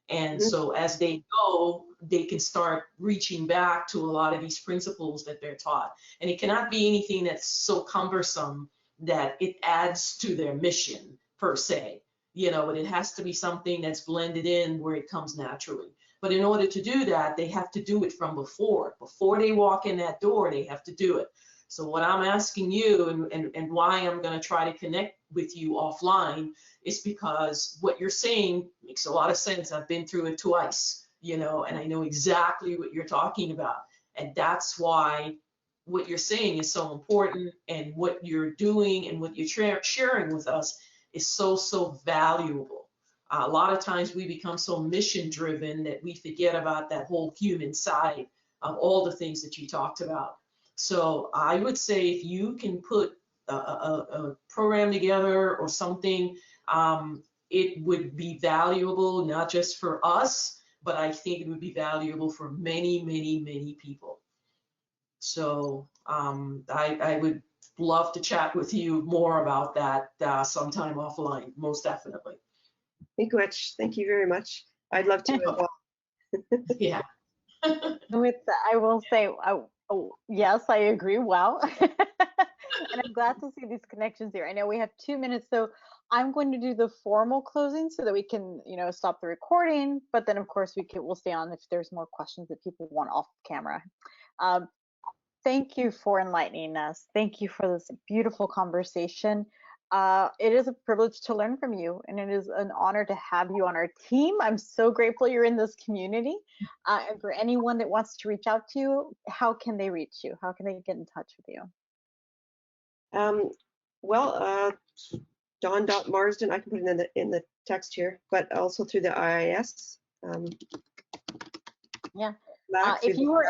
[SPEAKER 3] And
[SPEAKER 2] Mhm.
[SPEAKER 3] so as they go, they can start reaching back to a lot of these principles that they're taught. And it cannot be anything that's so cumbersome that it adds to their mission per se, but it has to be something that's blended in where it comes naturally. But in order to do that, they have to do it from before they walk in that door. They have to do it. So what I'm asking you, and why I'm going to try to connect with you offline, is because what you're saying makes a lot of sense. I've been through it twice, and I know exactly what you're talking about. And that's why what you're saying is so important, and what you're doing and what you're sharing with us is so, so valuable. A lot of times we become so mission driven that we forget about that whole human side of all the things that you talked about. So I would say if you can put a program together or something, it would be valuable, not just for us, but I think it would be valuable for many, many, many people. So I would love to chat with you more about that sometime offline, most definitely.
[SPEAKER 2] Miigwech, thank you very much. I'd love to as well.
[SPEAKER 3] Yeah.
[SPEAKER 1] With that, I will say, yes, I agree. Wow. And I'm glad to see these connections here. I know we have 2 minutes, so I'm going to do the formal closing so that we can, stop the recording. But then, of course, we'll stay on if there's more questions that people want off camera. Thank you for enlightening us. Thank you for this beautiful conversation. It is a privilege to learn from you, and it is an honor to have you on our team. I'm so grateful you're in this community. And for anyone that wants to reach out to you, how can they reach you? How can they get in touch with you?
[SPEAKER 2] Well, Dawn.Marsden, I can put it in the text here, but also through the IIAS.
[SPEAKER 1] Yeah.
[SPEAKER 2] Back through
[SPEAKER 1] If you were,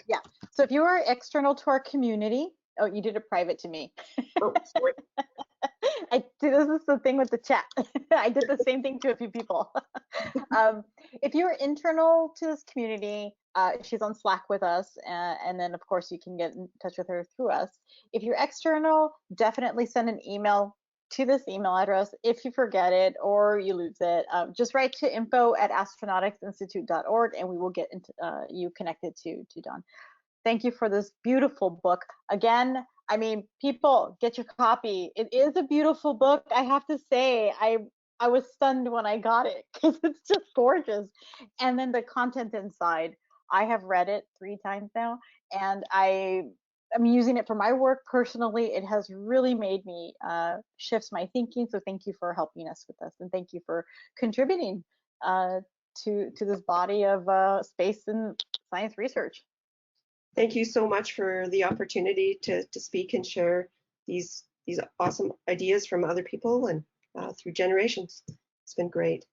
[SPEAKER 1] yeah. So if you are external to our community, oh, you did it private to me.
[SPEAKER 2] oh, sorry.
[SPEAKER 1] This is the thing with the chat. I did the same thing to a few people. If you're internal to this community, she's on Slack with us, and then of course you can get in touch with her through us. If you're external, definitely send an email to this email address. If you forget it or you lose it, just write to info@astronauticsinstitute.org, and we will get you connected to Dawn. Thank you for this beautiful book. Again, I mean, people, get your copy. It is a beautiful book. I have to say, I was stunned when I got it because it's just gorgeous. And then the content inside, I have read it 3 times now, and I'm using it for my work personally. It has really made me shift my thinking. So thank you for helping us with this, and thank you for contributing to this body of space and science research.
[SPEAKER 2] Thank you so much for the opportunity to speak and share these awesome ideas from other people and through generations. It's been great.